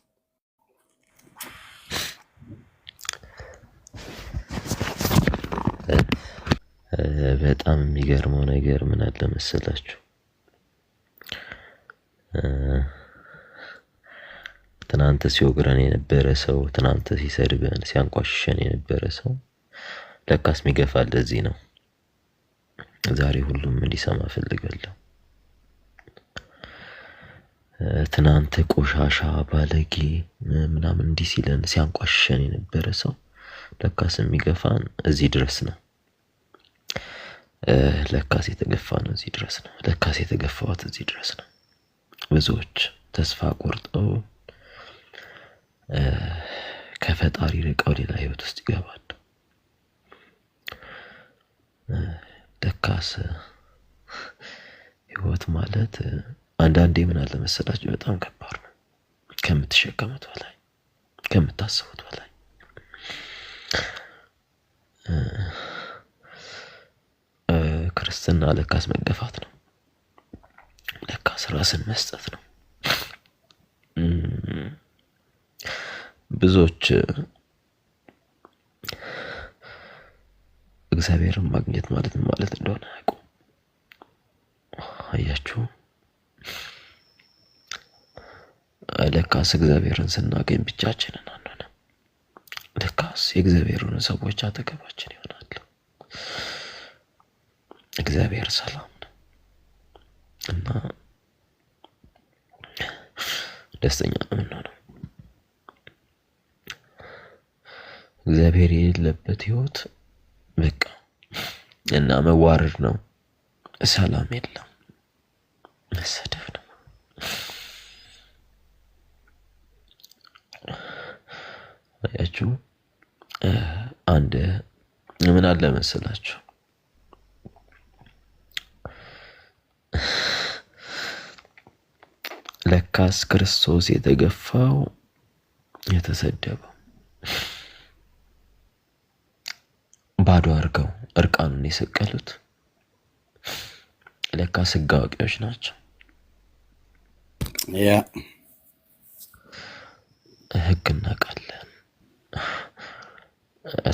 በጣም የሚገርመው ነገር ምን አለ መሰላችሁ? ትናንት ሲወግረን የነበረ ሰው፣ ትናንት ሲሰድበን ሲያንቋሽሸን የነበረ ሰው ለካስ የሚገፋ ለዚህ ነው። ዛሬ ሁሉም እንዲሰማ ፈልጋለሁ። ትናንት ቆሻሻ ባለጌ ምናምን እንዲህ ሲለን ሲያንቋሽሸን የነበረ ሰው ለካስ የሚገፋን እዚህ ድረስ ነው። ለካስ የተገፋ ነው እዚህ ድረስ ነው። ለካስ የተገፋዋት እዚህ ድረስ ነው። ብዙዎች ተስፋ ቆርጠው ከፈጣሪ ርቀው ሌላ ህይወት ውስጥ ይገባሉ። ለካስ ህይወት ማለት አንዳንዴ ምን አለ መሰላችሁ በጣም ከባድ ነው። ከምትሸከሙት በላይ ከምታስቡት በላይ ክርስትና ለካስ መገፋት ነው። ለካስ ራስን መስጠት ነው። ብዙዎች እግዚአብሔርን ማግኘት ማለት ማለት እንደሆነ አያውቁም። አያችሁ፣ ለካስ እግዚአብሔርን ስናገኝ ብቻችንን አንሆንም። ለካስ የእግዚአብሔርን ሰዎች አጠገባችን ይሆናሉ። እግዚአብሔር ሰላም ነው እና ደስተኛ ነው የምንሆነው። እግዚአብሔር የሌለበት ህይወት በቃ እና መዋረድ ነው። ሰላም የለም፣ መሰደብ ነው። አያችሁ፣ አንድ ምን አለ መሰላችሁ ለካስ ክርስቶስ የተገፋው የተሰደበው ባዶ አድርገው እርቃኑን የሰቀሉት ለካ ሕግ አዋቂዎች ናቸው። ያ ሕግ እናውቃለን።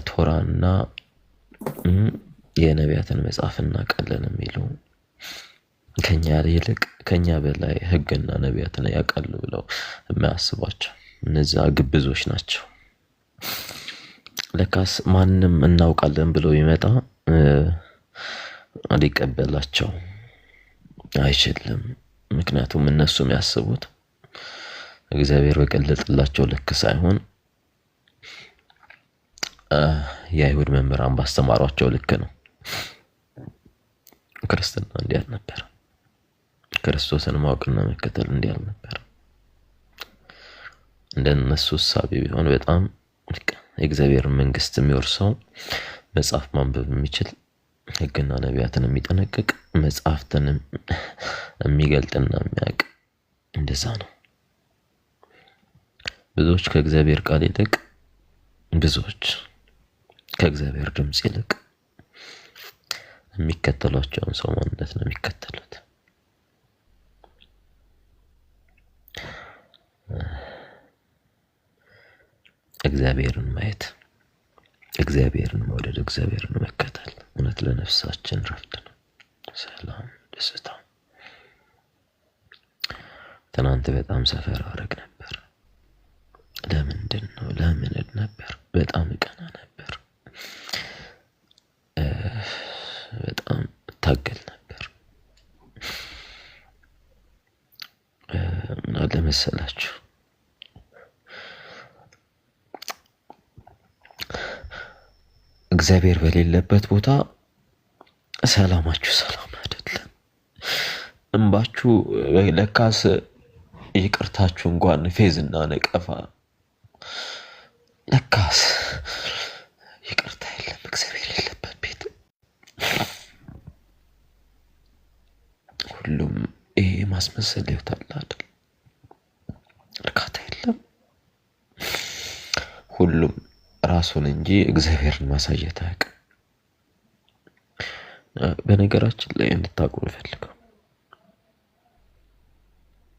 ቶራና የነቢያትን መጽሐፍ እናውቃለን የሚሉ ከኛ ይልቅ ከኛ በላይ ሕግና ነቢያትን ያውቃሉ ብለው የሚያስቧቸው እነዛ ግብዞች ናቸው። ለካስ ማንም እናውቃለን ብሎ ይመጣ ሊቀበላቸው አይችልም። ምክንያቱም እነሱ የሚያስቡት እግዚአብሔር በገለጠላቸው ልክ ሳይሆን የአይሁድ መምህራን ባስተማሯቸው ልክ ነው። ክርስትና እንዲህ አልነበረም። ክርስቶስን ማወቅና መከተል እንዲህ አልነበረም። እንደነሱ እሳቤ ቢሆን በጣም የእግዚአብሔር መንግስት የሚወርሰው መጽሐፍ ማንበብ የሚችል ሕግና ነቢያትን የሚጠነቅቅ መጽሐፍትን የሚገልጥና የሚያውቅ እንደዛ ነው። ብዙዎች ከእግዚአብሔር ቃል ይልቅ ብዙዎች ከእግዚአብሔር ድምፅ ይልቅ የሚከተሏቸውን ሰው ማንነት ነው የሚከተሉት። እግዚአብሔርን ማየት፣ እግዚአብሔርን መውደድ፣ እግዚአብሔርን መከተል እውነት ለነፍሳችን ረፍት ነው፣ ሰላም፣ ደስታ። ትናንት በጣም ሰፈር አረግ ነበር። ለምንድን ነው? ለምን ነበር? በጣም እቀና ነበር። በጣም እታገል ነበር። ምን አለ መሰላችሁ? እግዚአብሔር በሌለበት ቦታ ሰላማችሁ ሰላም አይደለም። እንባችሁ ለካስ ይቅርታችሁ እንኳን ፌዝና ነቀፋ ለካስ ይቅርታ የለም። እግዚአብሔር የሌለበት ቤት ሁሉም ይሄ ማስመሰል ይወጣል አይደል? እርካታ የለም። ሁሉም ራሱን እንጂ እግዚአብሔርን ማሳየት አያውቅም። በነገራችን ላይ እንድታውቁ ፈልገው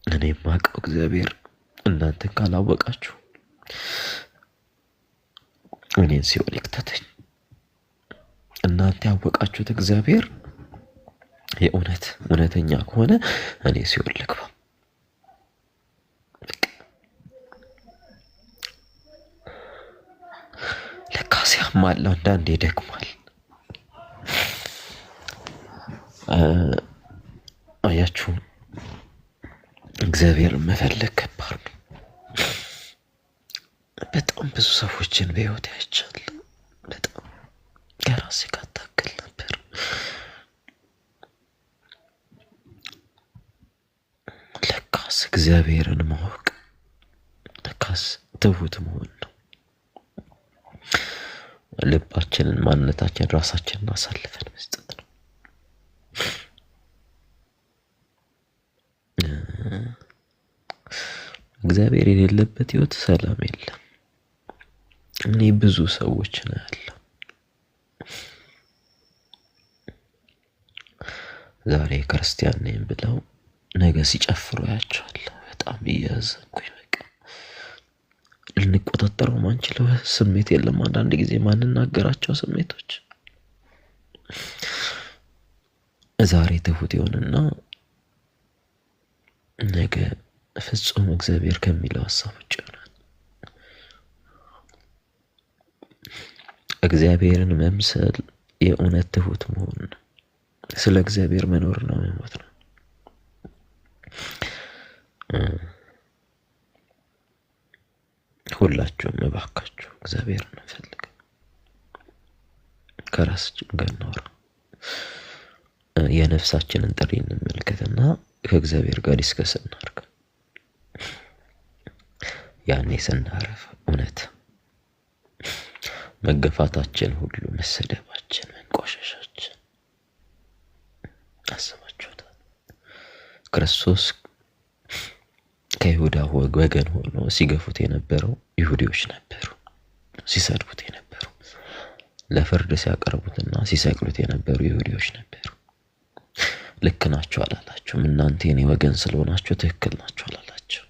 እኔ የማውቀው እግዚአብሔር እናንተ ካላወቃችሁ እኔን ሲኦል ይክተተኝ። እናንተ ያወቃችሁት እግዚአብሔር የእውነት እውነተኛ ከሆነ እኔ ሲኦል ልግባ። ለካስ ያማል፣ አንዳንዴ ይደክማል። አያችሁ፣ እግዚአብሔርን መፈለግ ከባድ ነው። በጣም ብዙ ሰዎችን በህይወት አይቻለሁ። በጣም ከራሴ ጋር ታገል ነበር። ለካስ እግዚአብሔርን ማወቅ ለካስ ትሁት መሆን ነው። ልባችንን፣ ማንነታችንን፣ ራሳችንን አሳልፈን መስጠት ነው። እግዚአብሔር የሌለበት ህይወት ሰላም የለም። እኔ ብዙ ሰዎች ነው ያለው ዛሬ ክርስቲያን ነኝ ብለው ነገ ሲጨፍሩ ያቸዋለሁ። በጣም እያዘንኩኝ በቃ ልንቆጣጠረው ማንችለው ስሜት የለም። አንዳንድ ጊዜ ማንናገራቸው ስሜቶች ዛሬ ትሁት ይሆንና ነገ ፍጹም እግዚአብሔር ከሚለው ሀሳብ ውጭ ይሆናል። እግዚአብሔርን መምሰል የእውነት ትሁት መሆን ነው። ስለ እግዚአብሔር መኖር ነው መሞት ነው። ሁላችሁም እባካችሁ እግዚአብሔርን እንፈልግ፣ ከራሳችን ጋር እናውራ፣ የነፍሳችንን ጥሪ እንመልከትና ከእግዚአብሔር ጋር ዲስከስ እናድርግ። ያኔ ስናረፍ እውነት መገፋታችን ሁሉ፣ መሰደባችን፣ መንቋሸሻችን አስባችሁታል? ክርስቶስ ከይሁዳ ወገን ሆኖ ሲገፉት የነበረው ይሁዲዎች ነበሩ፣ ሲሰድቡት የነበሩ። ለፍርድ ሲያቀርቡትና ሲሰቅሉት የነበሩ ይሁዲዎች ነበሩ። ልክ ናቸው አላላቸውም። እናንተ የኔ ወገን ስለሆናችሁ ትክክል ናቸው አላላቸው።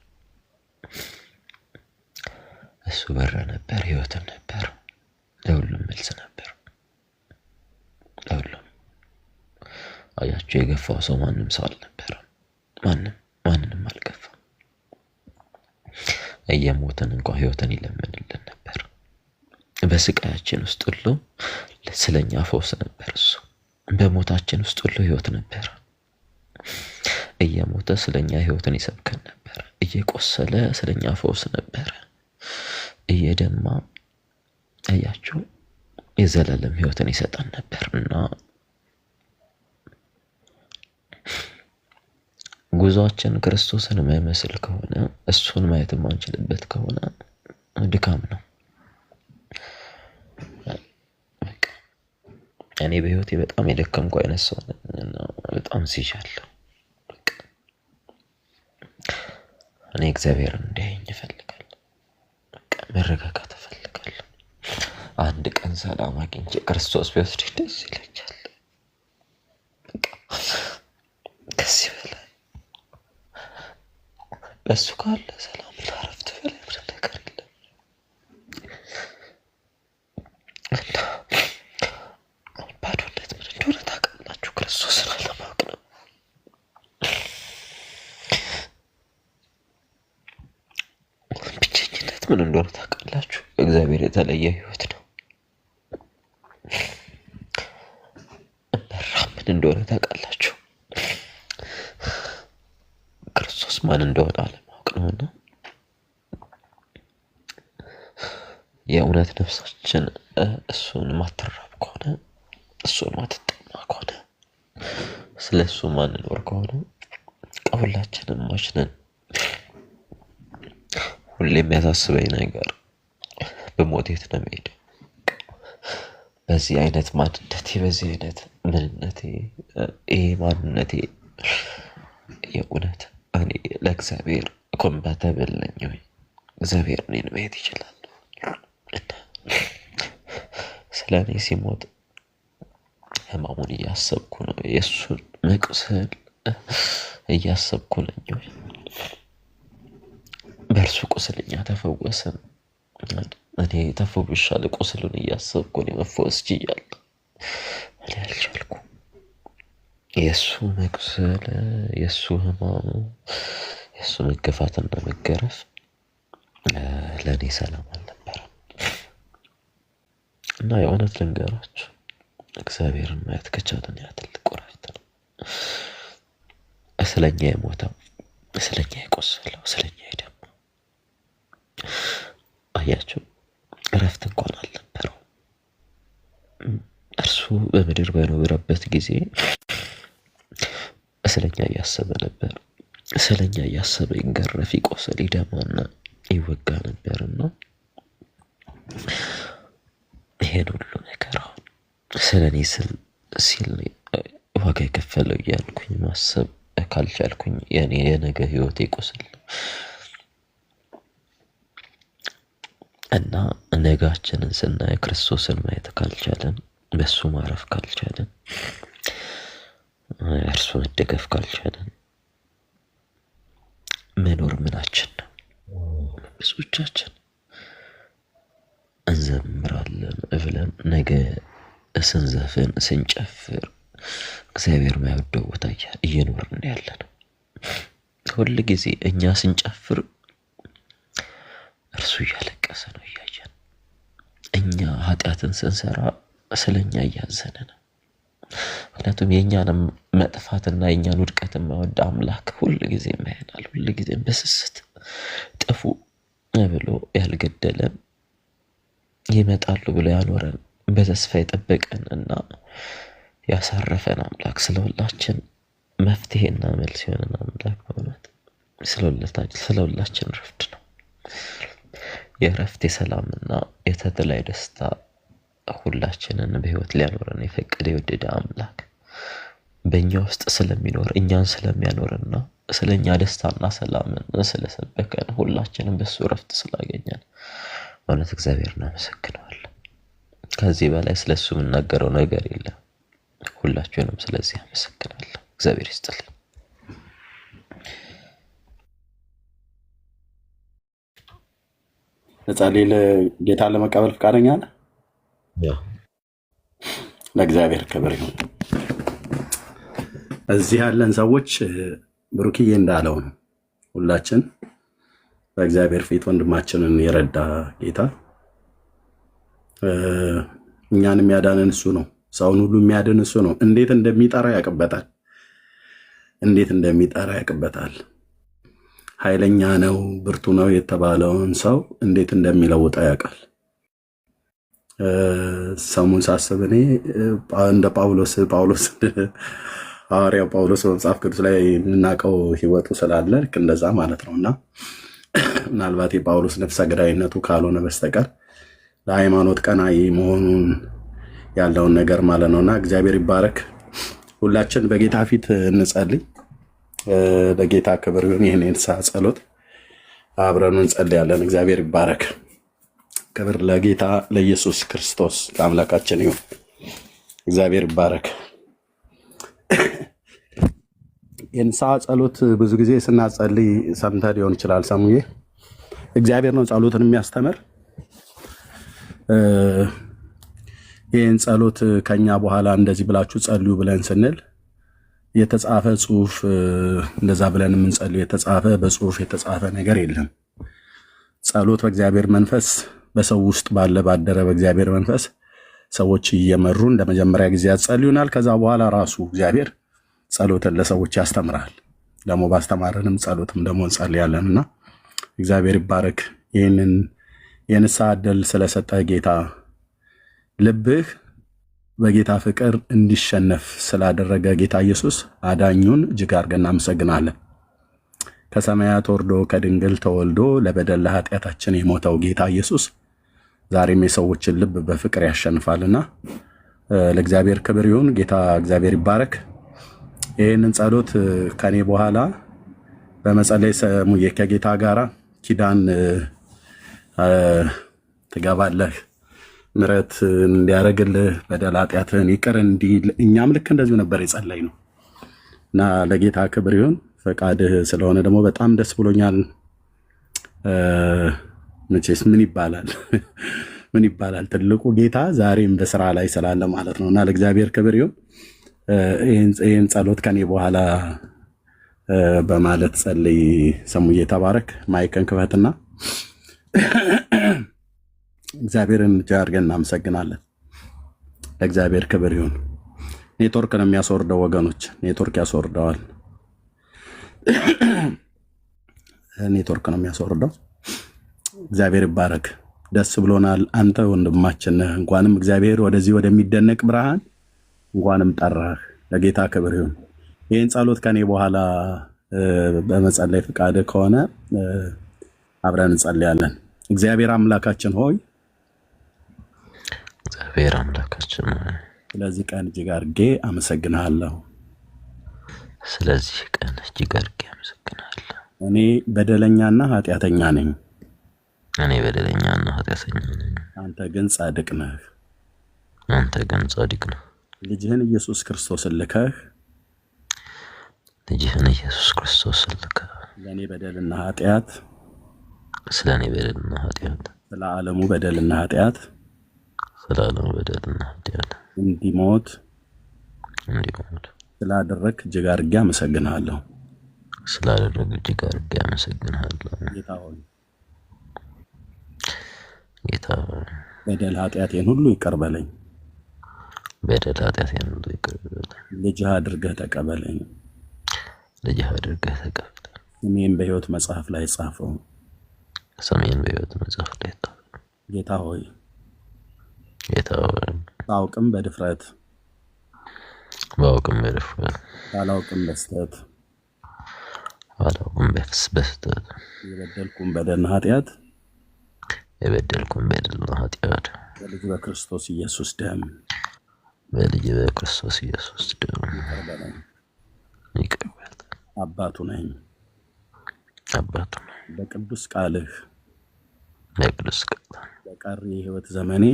እሱ በር ነበር፣ ህይወትም ነበር፣ ለሁሉም መልስ ነበር። ለሁሉም አያችሁ፣ የገፋው ሰው ማንም ሰው አልነበረም። ማንንም አልገፋም። እየሞትን እንኳን ህይወትን ይለምንልን ነበር። በስቃያችን ውስጥ ሁሉ ስለኛ ፈውስ ነበር እሱ። በሞታችን ውስጥ ሁሉ ህይወት ነበር። እየሞተ ስለኛ ህይወትን ይሰብከን ነበር። እየቆሰለ ስለኛ ፈውስ ነበር። እየደማ አያችሁ የዘላለም ህይወትን ይሰጠን ነበርና ጉዟችን ክርስቶስን ማይመስል ከሆነ እሱን ማየት ማንችልበት ከሆነ ድካም ነው። እኔ በህይወቴ በጣም የደከምኩ አይነት ሰው ነኝ። በጣም ሲሻለሁ እኔ እግዚአብሔርን እንዲያየኝ እፈልጋለሁ። መረጋጋት እፈልጋለሁ። አንድ ቀን ሰላም አግኝቼ ክርስቶስ ቢወስድ ደስ ይለኛል። ከዚህ በላይ በሱ ካለ ሰላም ላረፍት በላይ ምንም ነገር የለም። እና ባዶነት ምን እንደሆነ ታውቃላችሁ? ክርስቶስን አለማወቅ ነው። ብቸኝነት ምን እንደሆነ ታውቃላችሁ? እግዚአብሔር የተለየ ህይወት ነው። መራብ ምን እንደሆነ ታውቃላችሁ? ክርስቶስ ማን እንደሆነ አለማወቅ ነውና የእውነት ነፍሳችን እሱን ማትራብ ከሆነ እሱን ማትጠማ ከሆነ ስለ እሱ ማንኖር ከሆነ ሁላችንም ማችነን። ሁሌ የሚያሳስበኝ ነገር በሞት የት ነው የምሄደው? በዚህ አይነት ማንነቴ፣ በዚህ አይነት ምንነቴ፣ ይሄ ማንነቴ የእውነት እኔ ለእግዚአብሔር ኮምፓተብል ነኝ ወይ? እግዚአብሔር እኔን ማየት ይችላል? ስለ እኔ ሲሞት ህማሙን እያሰብኩ ነው። የእሱን መቁሰል እያሰብኩ ነኝ ወይ? በእርሱ ቁስል እኛ ተፈወስን። እኔ ተፈውሻለሁ። ቁስሉን እያሰብኩ እኔ መፈወስ ችያለሁ። እኔ አልቻልኩም። የእሱ መቁሰል፣ የእሱ ህማሙ፣ የእሱ መገፋትና መገረፍ ለእኔ ሰላም አልነበረም። እና የእውነት ልንገራችሁ እግዚአብሔርን ማየት ከቻለን ያ ትልቅ እረፍት ነው። ስለኛ የሞተው፣ ስለኛ የቆሰለው፣ ስለኛ የደማው አያችሁ እረፍት እንኳን አልነበረው። እርሱ በምድር በኖረበት ጊዜ ስለኛ እያሰበ ነበር። ስለኛ እያሰበ ይገረፍ፣ ይቆሰል፣ ይደማና ይወጋ ነበርና ይሄን ሁሉ ነገር አሁን ስለኔ ሲል ዋጋ የከፈለው እያልኩኝ ማሰብ ካልቻልኩኝ የኔ የነገ ህይወቴ ቁስል እና ነጋችንን ስናይ ክርስቶስን ማየት ካልቻለን፣ በሱ ማረፍ ካልቻለን፣ እርሱ መደገፍ ካልቻለን መኖር ምናችን ነው? ብዙዎቻችን እንዘምራለን ብለን ነገ ስንዘፍን ስንጨፍር እግዚአብሔር ማይወደው ቦታ እየኖርን ያለ ነው። ሁል ጊዜ እኛ ስንጨፍር እርሱ እያለቀሰ ነው እያየን። እኛ ኃጢአትን ስንሰራ ስለኛ እያዘነ ነው። ምክንያቱም የእኛንም መጥፋትና የእኛን ውድቀት የማይወድ አምላክ ሁል ጊዜ ያየናል። ሁል ጊዜም በስስት ጥፉ ብሎ ያልገደለን ይመጣሉ ብሎ ያኖረን በተስፋ የጠበቀን እና ያሳረፈን አምላክ ስለሁላችን መፍትሄና መልስ የሆነን አምላክ በእውነት ስለሁላችን ረፍት ነው። የረፍት የሰላምና የተድላ ደስታ ሁላችንን በህይወት ሊያኖረን የፈቀደ የወደደ አምላክ በእኛ ውስጥ ስለሚኖር እኛን ስለሚያኖርና ስለኛ ደስታና ሰላምን ስለሰበከን ሁላችንም በሱ ረፍት ስላገኘን እውነት እግዚአብሔር እናመሰግነዋለን። ከዚህ በላይ ስለሱ የምናገረው ነገር የለም። ሁላችሁንም ስለዚህ አመሰግናለሁ። እግዚአብሔር ይስጥልኝ። ለጸልይ ጌታ ለመቀበል ፈቃደኛ ነህ? ለእግዚአብሔር ክብር ይሁን። እዚህ ያለን ሰዎች ብሩክዬ እንዳለው ነው። ሁላችን በእግዚአብሔር ፊት ወንድማችንን የረዳ ጌታ እኛን የሚያዳንን እሱ ነው። ሰውን ሁሉ የሚያድን እሱ ነው። እንዴት እንደሚጠራ ያውቅበታል። እንዴት እንደሚጠራ ያውቅበታል። ኃይለኛ ነው ብርቱ ነው የተባለውን ሰው እንዴት እንደሚለውጠው ያውቃል። ሰሙን ሳስብ እኔ እንደ ጳውሎስ ሐዋርያው ጳውሎስ በመጽሐፍ ቅዱስ ላይ የምናውቀው ህይወቱ ስላለ ልክ እንደዛ ማለት ነው እና ምናልባት የጳውሎስ ነፍሰ ገዳይነቱ ካልሆነ በስተቀር ለሃይማኖት ቀናይ መሆኑን ያለውን ነገር ማለት ነውና እግዚአብሔር ይባረክ። ሁላችን በጌታ ፊት እንጸልይ። ለጌታ ክብር ይሁን። ይህን የንስሐ ጸሎት አብረን እንጸልያለን። እግዚአብሔር ይባረክ። ክብር ለጌታ ለኢየሱስ ክርስቶስ ለአምላካችን ይሁን። እግዚአብሔር ይባረክ። የንስሐ ጸሎት ብዙ ጊዜ ስናጸልይ ሰምተህ ሊሆን ይችላል። ሰሙዬ እግዚአብሔር ነው ጸሎትን የሚያስተምር። ይህን ጸሎት ከኛ በኋላ እንደዚህ ብላችሁ ጸልዩ ብለን ስንል የተጻፈ ጽሁፍ እንደዛ ብለን የምንጸልዩ የተጻፈ በጽሁፍ የተጻፈ ነገር የለም። ጸሎት በእግዚአብሔር መንፈስ በሰው ውስጥ ባደረ በእግዚአብሔር መንፈስ ሰዎች እየመሩ እንደ መጀመሪያ ጊዜ ያጸልዩናል። ከዛ በኋላ ራሱ እግዚአብሔር ጸሎትን ለሰዎች ያስተምራል። ደግሞ ባስተማረንም ጸሎትም ደግሞ እንጸልያለንና እግዚአብሔር ይባረክ። ይህንን የንስሐ ዕድል ስለሰጠ ጌታ ልብህ በጌታ ፍቅር እንዲሸነፍ ስላደረገ ጌታ ኢየሱስ አዳኙን እጅግ አድርገን እናመሰግናለን። ከሰማያት ወርዶ ከድንግል ተወልዶ ለበደል ለኃጢአታችን የሞተው ጌታ ኢየሱስ ዛሬም የሰዎችን ልብ በፍቅር ያሸንፋልና ለእግዚአብሔር ክብር ይሁን። ጌታ እግዚአብሔር ይባረክ። ይህንን ጸሎት ከኔ በኋላ በመጸለይ ሰሙዬ ከጌታ ጋራ ኪዳን ትገባለህ፣ ምሕረት እንዲያደርግልህ በደል ኃጢአትህን ይቅር እንዲል። እኛም ልክ እንደዚሁ ነበር የጸለይ ነው እና ለጌታ ክብር ይሁን። ፈቃድህ ስለሆነ ደግሞ በጣም ደስ ብሎኛል። መቼስ ምን ይባላል ትልቁ ጌታ ዛሬም በስራ ላይ ስላለ ማለት ነው እና ለእግዚአብሔር ክብር ይሁን። ይህን ጸሎት ከኔ በኋላ በማለት ጸልይ። ሰሙዬ ተባረክ። ማይከን ክፈትና እግዚአብሔርን እጅግ አድርገን እናመሰግናለን። ለእግዚአብሔር ክብር ይሁን። ኔትወርክ ነው የሚያስወርደው ወገኖች፣ ኔትወርክ ያስወርደዋል። ኔትወርክ ነው የሚያስወርደው። እግዚአብሔር ይባረክ። ደስ ብሎናል። አንተ ወንድማችን ነህ። እንኳንም እግዚአብሔር ወደዚህ ወደሚደነቅ ብርሃን እንኳንም ጠራህ። ለጌታ ክብር ይሁን። ይህን ጸሎት ከኔ በኋላ በመጸለይ ፍቃድ ከሆነ አብረን እንጸልያለን። እግዚአብሔር አምላካችን ሆይ ስለዚህ ቀን እጅግ አድርጌ አመሰግንሃለሁ። እኔ በደለኛና ኃጢአተኛ ነኝ። አንተ ግን ጻድቅ ነህ። ልጅህን ኢየሱስ ክርስቶስን ልከህ ለእኔ በደልና ኃጢአት ስለ ዓለሙ በደልና ኃጢአት እንዲሞት ስላደረግ እጅግ አድርጌ አመሰግንሃለሁ። ጌታ ሆይ በደል ኃጢአቴን ሁሉ ይቅር በለኝ። ልጅህ አድርገህ ተቀበለኝ። ስሜን በሕይወት መጽሐፍ ላይ ጻፈው። ጌታ ሆይ ባውቅም በድፍረት ባላውቅም በስተት የበደልኩም በደልና ኃጢአት በልጅ በክርስቶስ ኢየሱስ ደም ይቅር በለኝ። አባቱ ነኝ። በቅዱስ ቃልህ በቀሪ የሕይወት ዘመኔ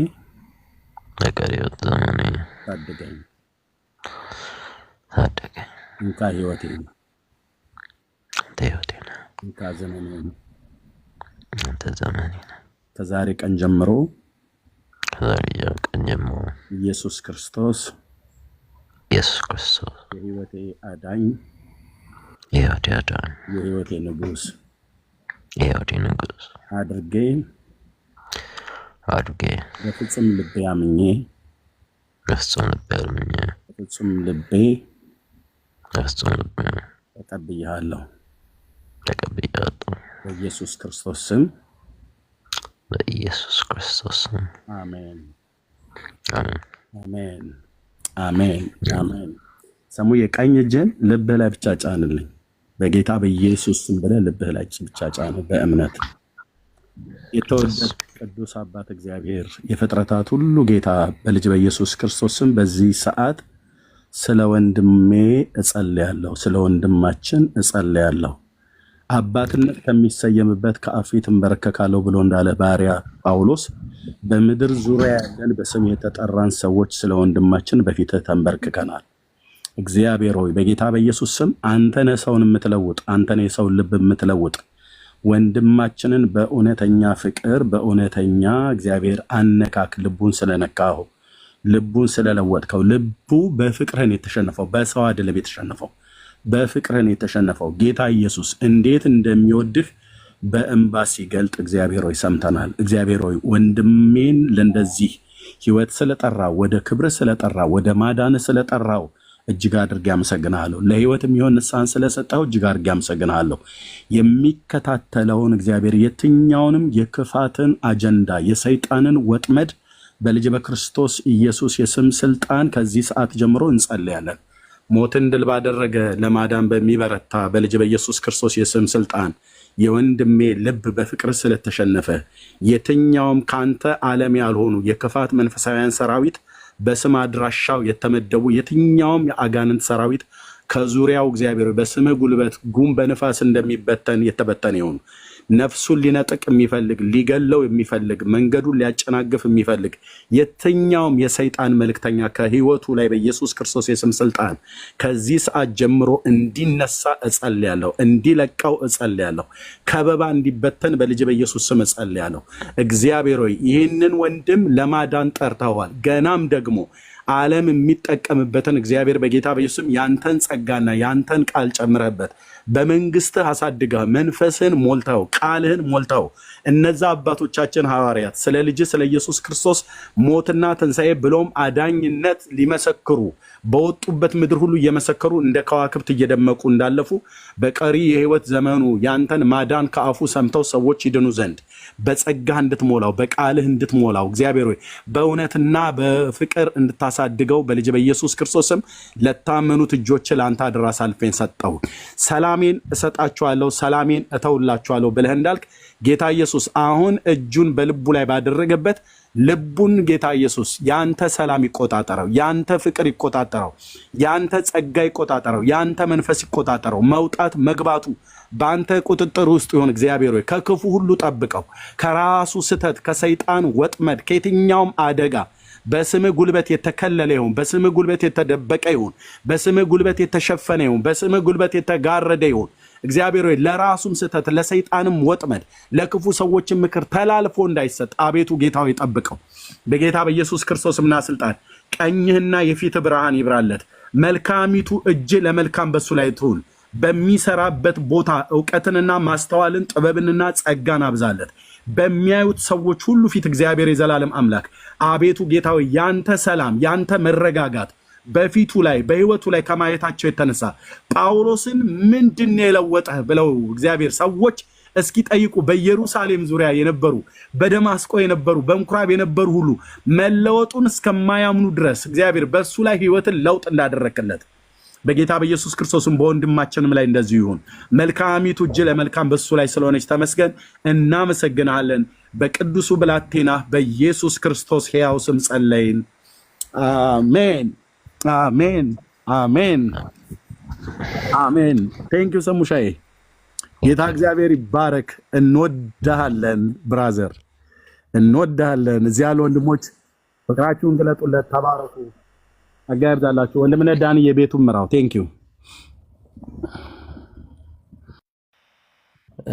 በቀሪው ዘመኔ ታደገኝ። ታደገኝ። እንካ ሕይወቴን፣ አንተ ሕይወቴ ነህ፣ እንካ ዘመኔን። አንተ ዘመኔ ነህ። ከዛሬ ቀን ጀምሮ ከዛሬ ቀን ጀምሮ ኢየሱስ ክርስቶስ የሕይወቴ አዳኝ፣ የሕይወቴ አዳኝ፣ የሕይወቴ ንጉሥ አድርጌ በፍጹም ልቤ አምኜ በፍጹም ልቤ ተቀብያለሁ። በኢየሱስ ክርስቶስ ስም አሜን፣ አሜን፣ አሜን፣ አሜን። ሰሙ የቀኝ እጅን ልብህ ላይ ብቻ ጫንልኝ። በጌታ በኢየሱስ ስም ብለህ ልብህ ላይ ብቻ ጫን በእምነት። የተወደደ ቅዱስ አባት እግዚአብሔር የፍጥረታት ሁሉ ጌታ በልጅ በኢየሱስ ክርስቶስ ስም በዚህ ሰዓት ስለ ወንድሜ እጸልያለሁ፣ ስለ ወንድማችን እጸልያለሁ። አባትነት ከሚሰየምበት ከአብ ፊት እንበረከካለሁ ብሎ እንዳለ ባሪያ ጳውሎስ በምድር ዙሪያ ያለን በስም የተጠራን ሰዎች ስለ ወንድማችን በፊትህ ተንበርክከናል። እግዚአብሔር ሆይ በጌታ በኢየሱስ ስም አንተ ነህ ሰውን የምትለውጥ፣ አንተ ነህ የሰውን ልብ የምትለውጥ። ወንድማችንን በእውነተኛ ፍቅር በእውነተኛ እግዚአብሔር አነካክ ልቡን ስለነካው ልቡን ስለለወጥከው ልቡ በፍቅርህን የተሸነፈው በሰው አይደለም የተሸነፈው በፍቅርህን የተሸነፈው ጌታ ኢየሱስ እንዴት እንደሚወድህ በእንባ ሲገልጥ እግዚአብሔር ሆይ ሰምተናል። እግዚአብሔር ሆይ ወንድሜን ለእንደዚህ ህይወት ስለጠራው ወደ ክብር ስለጠራው ወደ ማዳን ስለጠራው እጅግ አድርጌ አመሰግናለሁ። ለህይወት የሚሆን ንስሐን ስለሰጠው እጅግ አድርጌ አመሰግናለሁ። የሚከታተለውን እግዚአብሔር የትኛውንም የክፋትን አጀንዳ የሰይጣንን ወጥመድ በልጅ በክርስቶስ ኢየሱስ የስም ስልጣን ከዚህ ሰዓት ጀምሮ እንጸልያለን። ሞትን ድል ባደረገ ለማዳን በሚበረታ በልጅ በኢየሱስ ክርስቶስ የስም ስልጣን የወንድሜ ልብ በፍቅር ስለተሸነፈ የትኛውም ካንተ ዓለም ያልሆኑ የክፋት መንፈሳውያን ሰራዊት በስም አድራሻው የተመደቡ የትኛውም የአጋንንት ሰራዊት ከዙሪያው እግዚአብሔር በስምህ ጉልበት ጉም በንፋስ እንደሚበተን የተበተነ ይሁን። ነፍሱን ሊነጥቅ የሚፈልግ ሊገለው የሚፈልግ መንገዱን ሊያጨናግፍ የሚፈልግ የትኛውም የሰይጣን መልእክተኛ ከህይወቱ ላይ በኢየሱስ ክርስቶስ የስም ስልጣን ከዚህ ሰዓት ጀምሮ እንዲነሳ እጸልያለሁ፣ እንዲለቀው እጸልያለሁ፣ ከበባ እንዲበተን በልጅ በኢየሱስ ስም እጸልያለሁ። እግዚአብሔር ሆይ ይህንን ወንድም ለማዳን ጠርተዋል። ገናም ደግሞ ዓለም የሚጠቀምበትን እግዚአብሔር በጌታ በኢየሱስም ያንተን ጸጋና ያንተን ቃል ጨምረበት በመንግስትህ አሳድገህ መንፈስህን ሞልተው ቃልህን ሞልተው እነዛ አባቶቻችን ሐዋርያት ስለ ልጅ ስለ ኢየሱስ ክርስቶስ ሞትና ትንሣኤ ብሎም አዳኝነት ሊመሰክሩ በወጡበት ምድር ሁሉ እየመሰከሩ እንደ ከዋክብት እየደመቁ እንዳለፉ በቀሪ የህይወት ዘመኑ ያንተን ማዳን ከአፉ ሰምተው ሰዎች ይድኑ ዘንድ በጸጋህ እንድትሞላው በቃልህ እንድትሞላው እግዚአብሔር ሆይ በእውነትና በፍቅር እንድታሳድገው በልጅ በኢየሱስ ክርስቶስም ለታመኑት እጆች ለአንተ አደራ አሳልፌን ሰጠው። ሰላሜን እሰጣችኋለሁ፣ ሰላሜን እተውላችኋለሁ ብለህ እንዳልክ ጌታ ኢየሱስ አሁን እጁን በልቡ ላይ ባደረገበት ልቡን ጌታ ኢየሱስ ያንተ ሰላም ይቆጣጠረው፣ ያንተ ፍቅር ይቆጣጠረው፣ ያንተ ጸጋ ይቆጣጠረው፣ ያንተ መንፈስ ይቆጣጠረው። መውጣት መግባቱ በአንተ ቁጥጥር ውስጥ ይሁን። እግዚአብሔር ሆይ ከክፉ ሁሉ ጠብቀው፣ ከራሱ ስተት፣ ከሰይጣን ወጥመድ፣ ከየትኛውም አደጋ በስምህ ጉልበት የተከለለ ይሁን፣ በስምህ ጉልበት የተደበቀ ይሁን፣ በስምህ ጉልበት የተሸፈነ ይሁን፣ በስምህ ጉልበት የተጋረደ ይሁን። እግዚአብሔር ሆይ ለራሱም ስተት ለሰይጣንም ወጥመድ ለክፉ ሰዎችም ምክር ተላልፎ እንዳይሰጥ አቤቱ ጌታ ሆይ ጠብቀው። በጌታ በኢየሱስ ክርስቶስምና ስልጣን ቀኝህና የፊት ብርሃን ይብራለት። መልካሚቱ እጅ ለመልካም በሱ ላይ ትሁን። በሚሰራበት ቦታ እውቀትንና ማስተዋልን ጥበብንና ጸጋን አብዛለት። በሚያዩት ሰዎች ሁሉ ፊት እግዚአብሔር የዘላለም አምላክ አቤቱ ጌታ ሆይ ያንተ ሰላም ያንተ መረጋጋት በፊቱ ላይ በህይወቱ ላይ ከማየታቸው የተነሳ ጳውሎስን ምንድን ነው የለወጠህ ብለው እግዚአብሔር ሰዎች እስኪጠይቁ በኢየሩሳሌም ዙሪያ የነበሩ በደማስቆ የነበሩ በምኩራብ የነበሩ ሁሉ መለወጡን እስከማያምኑ ድረስ እግዚአብሔር በሱ ላይ ህይወትን ለውጥ እንዳደረክለት በጌታ በኢየሱስ ክርስቶስም በወንድማችንም ላይ እንደዚሁ ይሁን። መልካሚቱ እጅ ለመልካም በሱ ላይ ስለሆነች ተመስገን፣ እናመሰግናለን። በቅዱሱ ብላቴና በኢየሱስ ክርስቶስ ሕያው ስም ጸለይን፣ አሜን፣ አሜን፣ አሜን፣ አሜን። ቴንኪው ሰሙሻዬ፣ ጌታ እግዚአብሔር ይባረክ። እንወዳሃለን ብራዘር፣ እንወዳሃለን። እዚህ ያሉ ወንድሞች ፍቅራችሁን ግለጡለት። ተባረኩ። ጸጋ ይብዛላችሁ። ወንድምነት ዳኒ የቤቱን ምራው። ቴንኪዩ።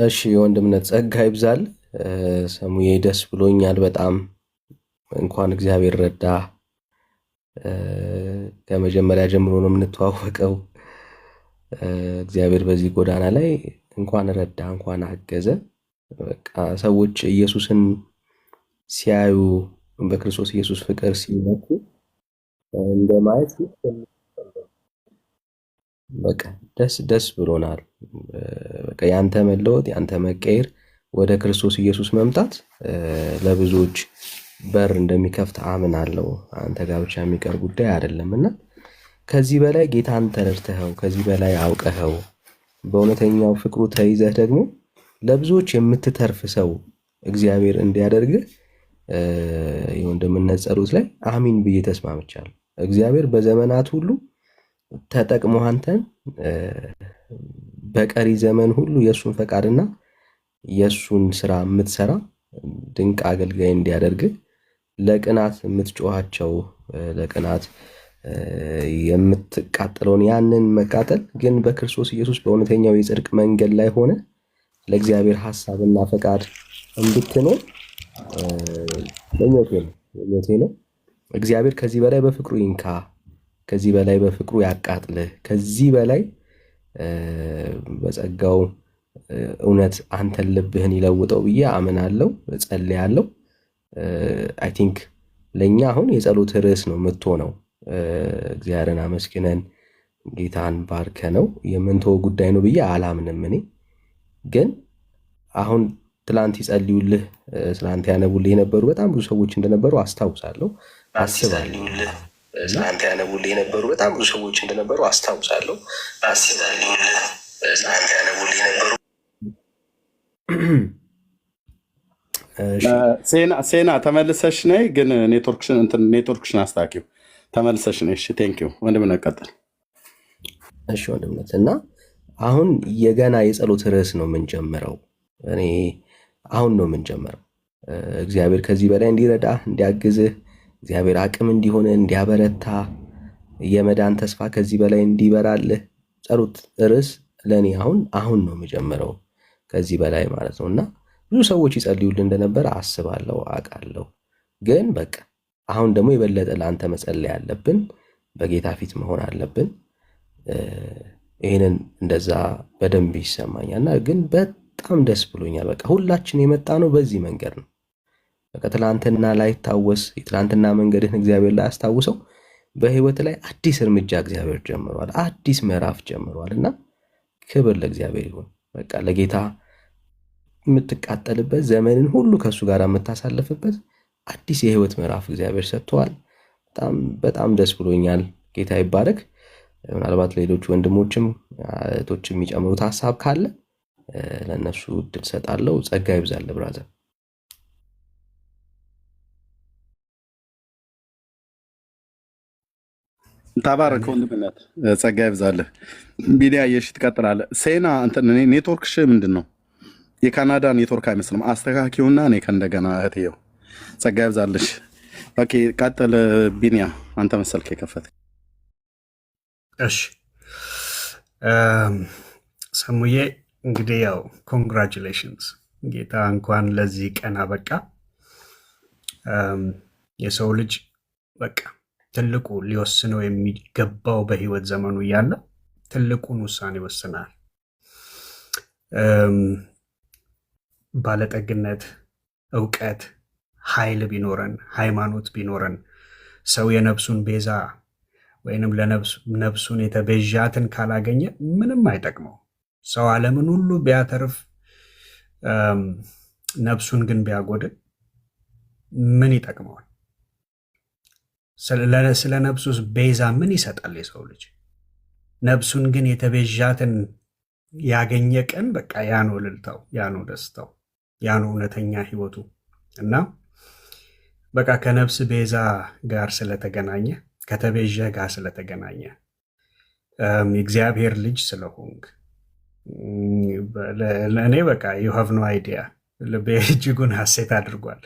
እሺ ወንድምነት ጸጋ ይብዛል። ሰሙዬ ደስ ብሎኛል በጣም እንኳን እግዚአብሔር ረዳ። ከመጀመሪያ ጀምሮ ነው የምንተዋወቀው። እግዚአብሔር በዚህ ጎዳና ላይ እንኳን ረዳ፣ እንኳን አገዘ። በቃ ሰዎች ኢየሱስን ሲያዩ በክርስቶስ ኢየሱስ ፍቅር ሲነኩ እንደማየት በቃ ደስ ብሎናል። በቃ ያንተ መለወጥ፣ ያንተ መቀየር፣ ወደ ክርስቶስ ኢየሱስ መምጣት ለብዙዎች በር እንደሚከፍት አምናለሁ። አንተ ጋር ብቻ የሚቀር ጉዳይ አይደለምና ከዚህ በላይ ጌታን ተረድተኸው ከዚህ በላይ አውቀኸው በእውነተኛው ፍቅሩ ተይዘህ ደግሞ ለብዙዎች የምትተርፍ ሰው እግዚአብሔር እንዲያደርግህ የወንድምነት ጸሎት ላይ አሚን ብዬ ተስማምቻለሁ። እግዚአብሔር በዘመናት ሁሉ ተጠቅሞ አንተን በቀሪ ዘመን ሁሉ የእሱን ፈቃድና የእሱን ስራ የምትሰራ ድንቅ አገልጋይ እንዲያደርግህ ለቅናት የምትጮኻቸው ለቅናት የምትቃጠለውን ያንን መቃጠል ግን በክርስቶስ ኢየሱስ በእውነተኛው የጽድቅ መንገድ ላይ ሆነ ለእግዚአብሔር ሐሳብና ፈቃድ እንድትኖር ምኞቴ ነው። እግዚአብሔር ከዚህ በላይ በፍቅሩ ይንካ፣ ከዚህ በላይ በፍቅሩ ያቃጥልህ፣ ከዚህ በላይ በጸጋው እውነት አንተን ልብህን ይለውጠው ብዬ አምናለሁ፣ እጸልያለሁ። አይ ቲንክ ለእኛ አሁን የጸሎት ርዕስ ነው የምትሆነው። እግዚአብሔርን አመስግነን ጌታን ባርከ ነው የምንተወው ጉዳይ ነው ብዬ አላምንም። እኔ ግን አሁን ትላንት ይጸልዩልህ ስላንተ ያነቡልህ የነበሩ በጣም ብዙ ሰዎች እንደነበሩ አስታውሳለሁ፣ አስባለሁ። ስላንተ ያነቡልህ የነበሩ በጣም ብዙ ሰዎች እንደነበሩ አስታውሳለሁ፣ አስባለሁ። ስላንተ ያነቡልህ የነበሩ ሴና ተመልሰሽ ነይ፣ ግን ኔትወርክሽን አስታኪው። ተመልሰሽ ነይ። እሺ ቴንኪው ወንድምነት ቀጥል። እሺ ወንድምነት እና አሁን የገና የጸሎት ርዕስ ነው የምንጀምረው። እኔ አሁን ነው የምንጀምረው። እግዚአብሔር ከዚህ በላይ እንዲረዳ እንዲያግዝህ፣ እግዚአብሔር አቅም እንዲሆን እንዲያበረታ፣ የመዳን ተስፋ ከዚህ በላይ እንዲበራልህ ጸሎት ርዕስ ለእኔ አሁን ነው የምጀምረው ከዚህ በላይ ማለት ነው። እና ብዙ ሰዎች ይጸልዩልህ እንደነበረ አስባለሁ፣ አውቃለሁ። ግን በቃ አሁን ደግሞ የበለጠ ለአንተ መጸለይ አለብን፣ በጌታ ፊት መሆን አለብን። ይህንን እንደዛ በደንብ ይሰማኛል እና ግን በጣም ደስ ብሎኛል። በቃ ሁላችን የመጣ ነው በዚህ መንገድ ነው። በቃ ትላንትና ላይ ታወስ የትላንትና መንገድህን እግዚአብሔር ላይ አስታውሰው በህይወት ላይ አዲስ እርምጃ እግዚአብሔር ጀምሯል፣ አዲስ ምዕራፍ ጀምሯል እና ክብር ለእግዚአብሔር ይሁን። በቃ ለጌታ የምትቃጠልበት ዘመንን ሁሉ ከእሱ ጋር የምታሳልፍበት አዲስ የህይወት ምዕራፍ እግዚአብሔር ሰጥተዋል። በጣም ደስ ብሎኛል። ጌታ ይባረክ። ምናልባት ሌሎች ወንድሞችም እህቶችም የሚጨምሩት ሀሳብ ካለ ለእነሱ እድል ሰጣለሁ። ጸጋ ይብዛል ብራዘር። ተባረክ ወንድምነት፣ ጸጋ ይብዛልህ። ቢዲያ የሽ ትቀጥላለህ። ሴና ኔትወርክሽ ምንድን ነው? የካናዳ ኔትወርክ አይመስልም። አስተካኪውና እኔ ከእንደገና እህትየው። ጸጋ ይብዛልሽ። ኦኬ ቀጥል። ቢኒያ አንተ መሰልክ የከፈተ። እሺ ሰሙዬ እንግዲህ ያው ኮንግራጁሌሽንስ፣ ጌታ እንኳን ለዚህ ቀን አበቃ። የሰው ልጅ በቃ ትልቁ ሊወስነው የሚገባው በህይወት ዘመኑ እያለ ትልቁን ውሳኔ ይወስናል። ባለጠግነት፣ እውቀት፣ ኃይል ቢኖረን፣ ሃይማኖት ቢኖረን ሰው የነፍሱን ቤዛ ወይንም ለነፍሱን የተቤዣትን ካላገኘ ምንም አይጠቅመው። ሰው ዓለምን ሁሉ ቢያተርፍ ነፍሱን ግን ቢያጎድል ምን ይጠቅመዋል? ስለ ነፍሱስ ቤዛ ምን ይሰጣል የሰው ልጅ? ነፍሱን ግን የተቤዣትን ያገኘ ቀን በቃ ያ ነው እልልታው፣ ያ ነው ደስታው፣ ያ ነው እውነተኛ ህይወቱ። እና በቃ ከነፍስ ቤዛ ጋር ስለተገናኘ ከተቤዠ ጋር ስለተገናኘ የእግዚአብሔር ልጅ ስለሆንክ ለእኔ በቃ ዩ ሃቭ ኖ አይዲያ ልቤ እጅጉን ሐሴት አድርጓል።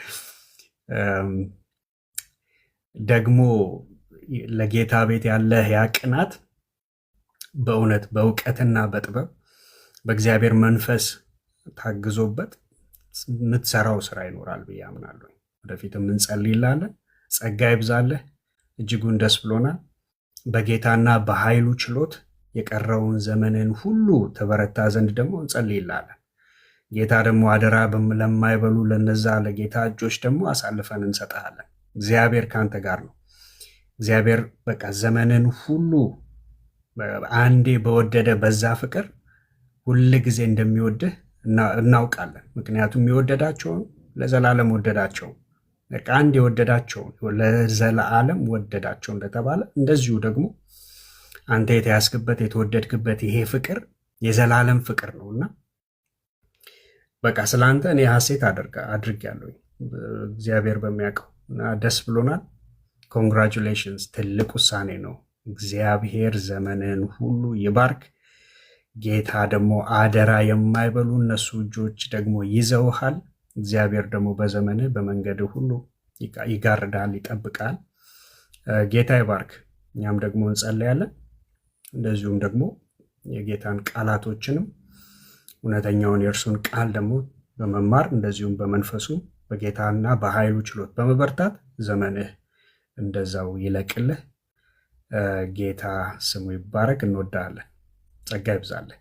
ደግሞ ለጌታ ቤት ያለህ ያ ቅናት በእውነት በእውቀትና በጥበብ በእግዚአብሔር መንፈስ ታግዞበት የምትሰራው ስራ ይኖራል ብዬ አምናለሁ። ወደፊትም እንጸልይላለን። ጸጋ ይብዛለህ። እጅጉን ደስ ብሎናል። በጌታና በኃይሉ ችሎት የቀረውን ዘመንን ሁሉ ተበረታ ዘንድ ደግሞ እንጸልይላለን። ጌታ ደግሞ አደራ ለማይበሉ ለነዛ ለጌታ እጆች ደግሞ አሳልፈን እንሰጥሃለን። እግዚአብሔር ከአንተ ጋር ነው። እግዚአብሔር በቃ ዘመንን ሁሉ አንዴ በወደደ በዛ ፍቅር ሁል ጊዜ እንደሚወድህ እናውቃለን። ምክንያቱም የወደዳቸውን ለዘላለም ወደዳቸው። በቃ አንድ የወደዳቸውን ለዘላለም ወደዳቸው እንደተባለ እንደዚሁ ደግሞ አንተ የተያዝክበት የተወደድክበት ይሄ ፍቅር የዘላለም ፍቅር ነውና በቃ ስለአንተ እኔ ሐሴት አድርጌያለሁ እግዚአብሔር በሚያውቀው እና ደስ ብሎናል። ኮንግራቹሌሽንስ። ትልቅ ውሳኔ ነው። እግዚአብሔር ዘመንን ሁሉ ይባርክ። ጌታ ደግሞ አደራ የማይበሉ እነሱ እጆች ደግሞ ይዘውሃል። እግዚአብሔር ደግሞ በዘመንህ በመንገድህ ሁሉ ይጋርዳል፣ ይጠብቃል። ጌታ ይባርክ። እኛም ደግሞ እንጸልያለን። እንደዚሁም ደግሞ የጌታን ቃላቶችንም እውነተኛውን የእርሱን ቃል ደግሞ በመማር እንደዚሁም በመንፈሱ በጌታና በኃይሉ ችሎት በመበርታት ዘመንህ እንደዛው ይለቅልህ። ጌታ ስሙ ይባረክ። እንወዳለን። ጸጋ ይብዛልህ።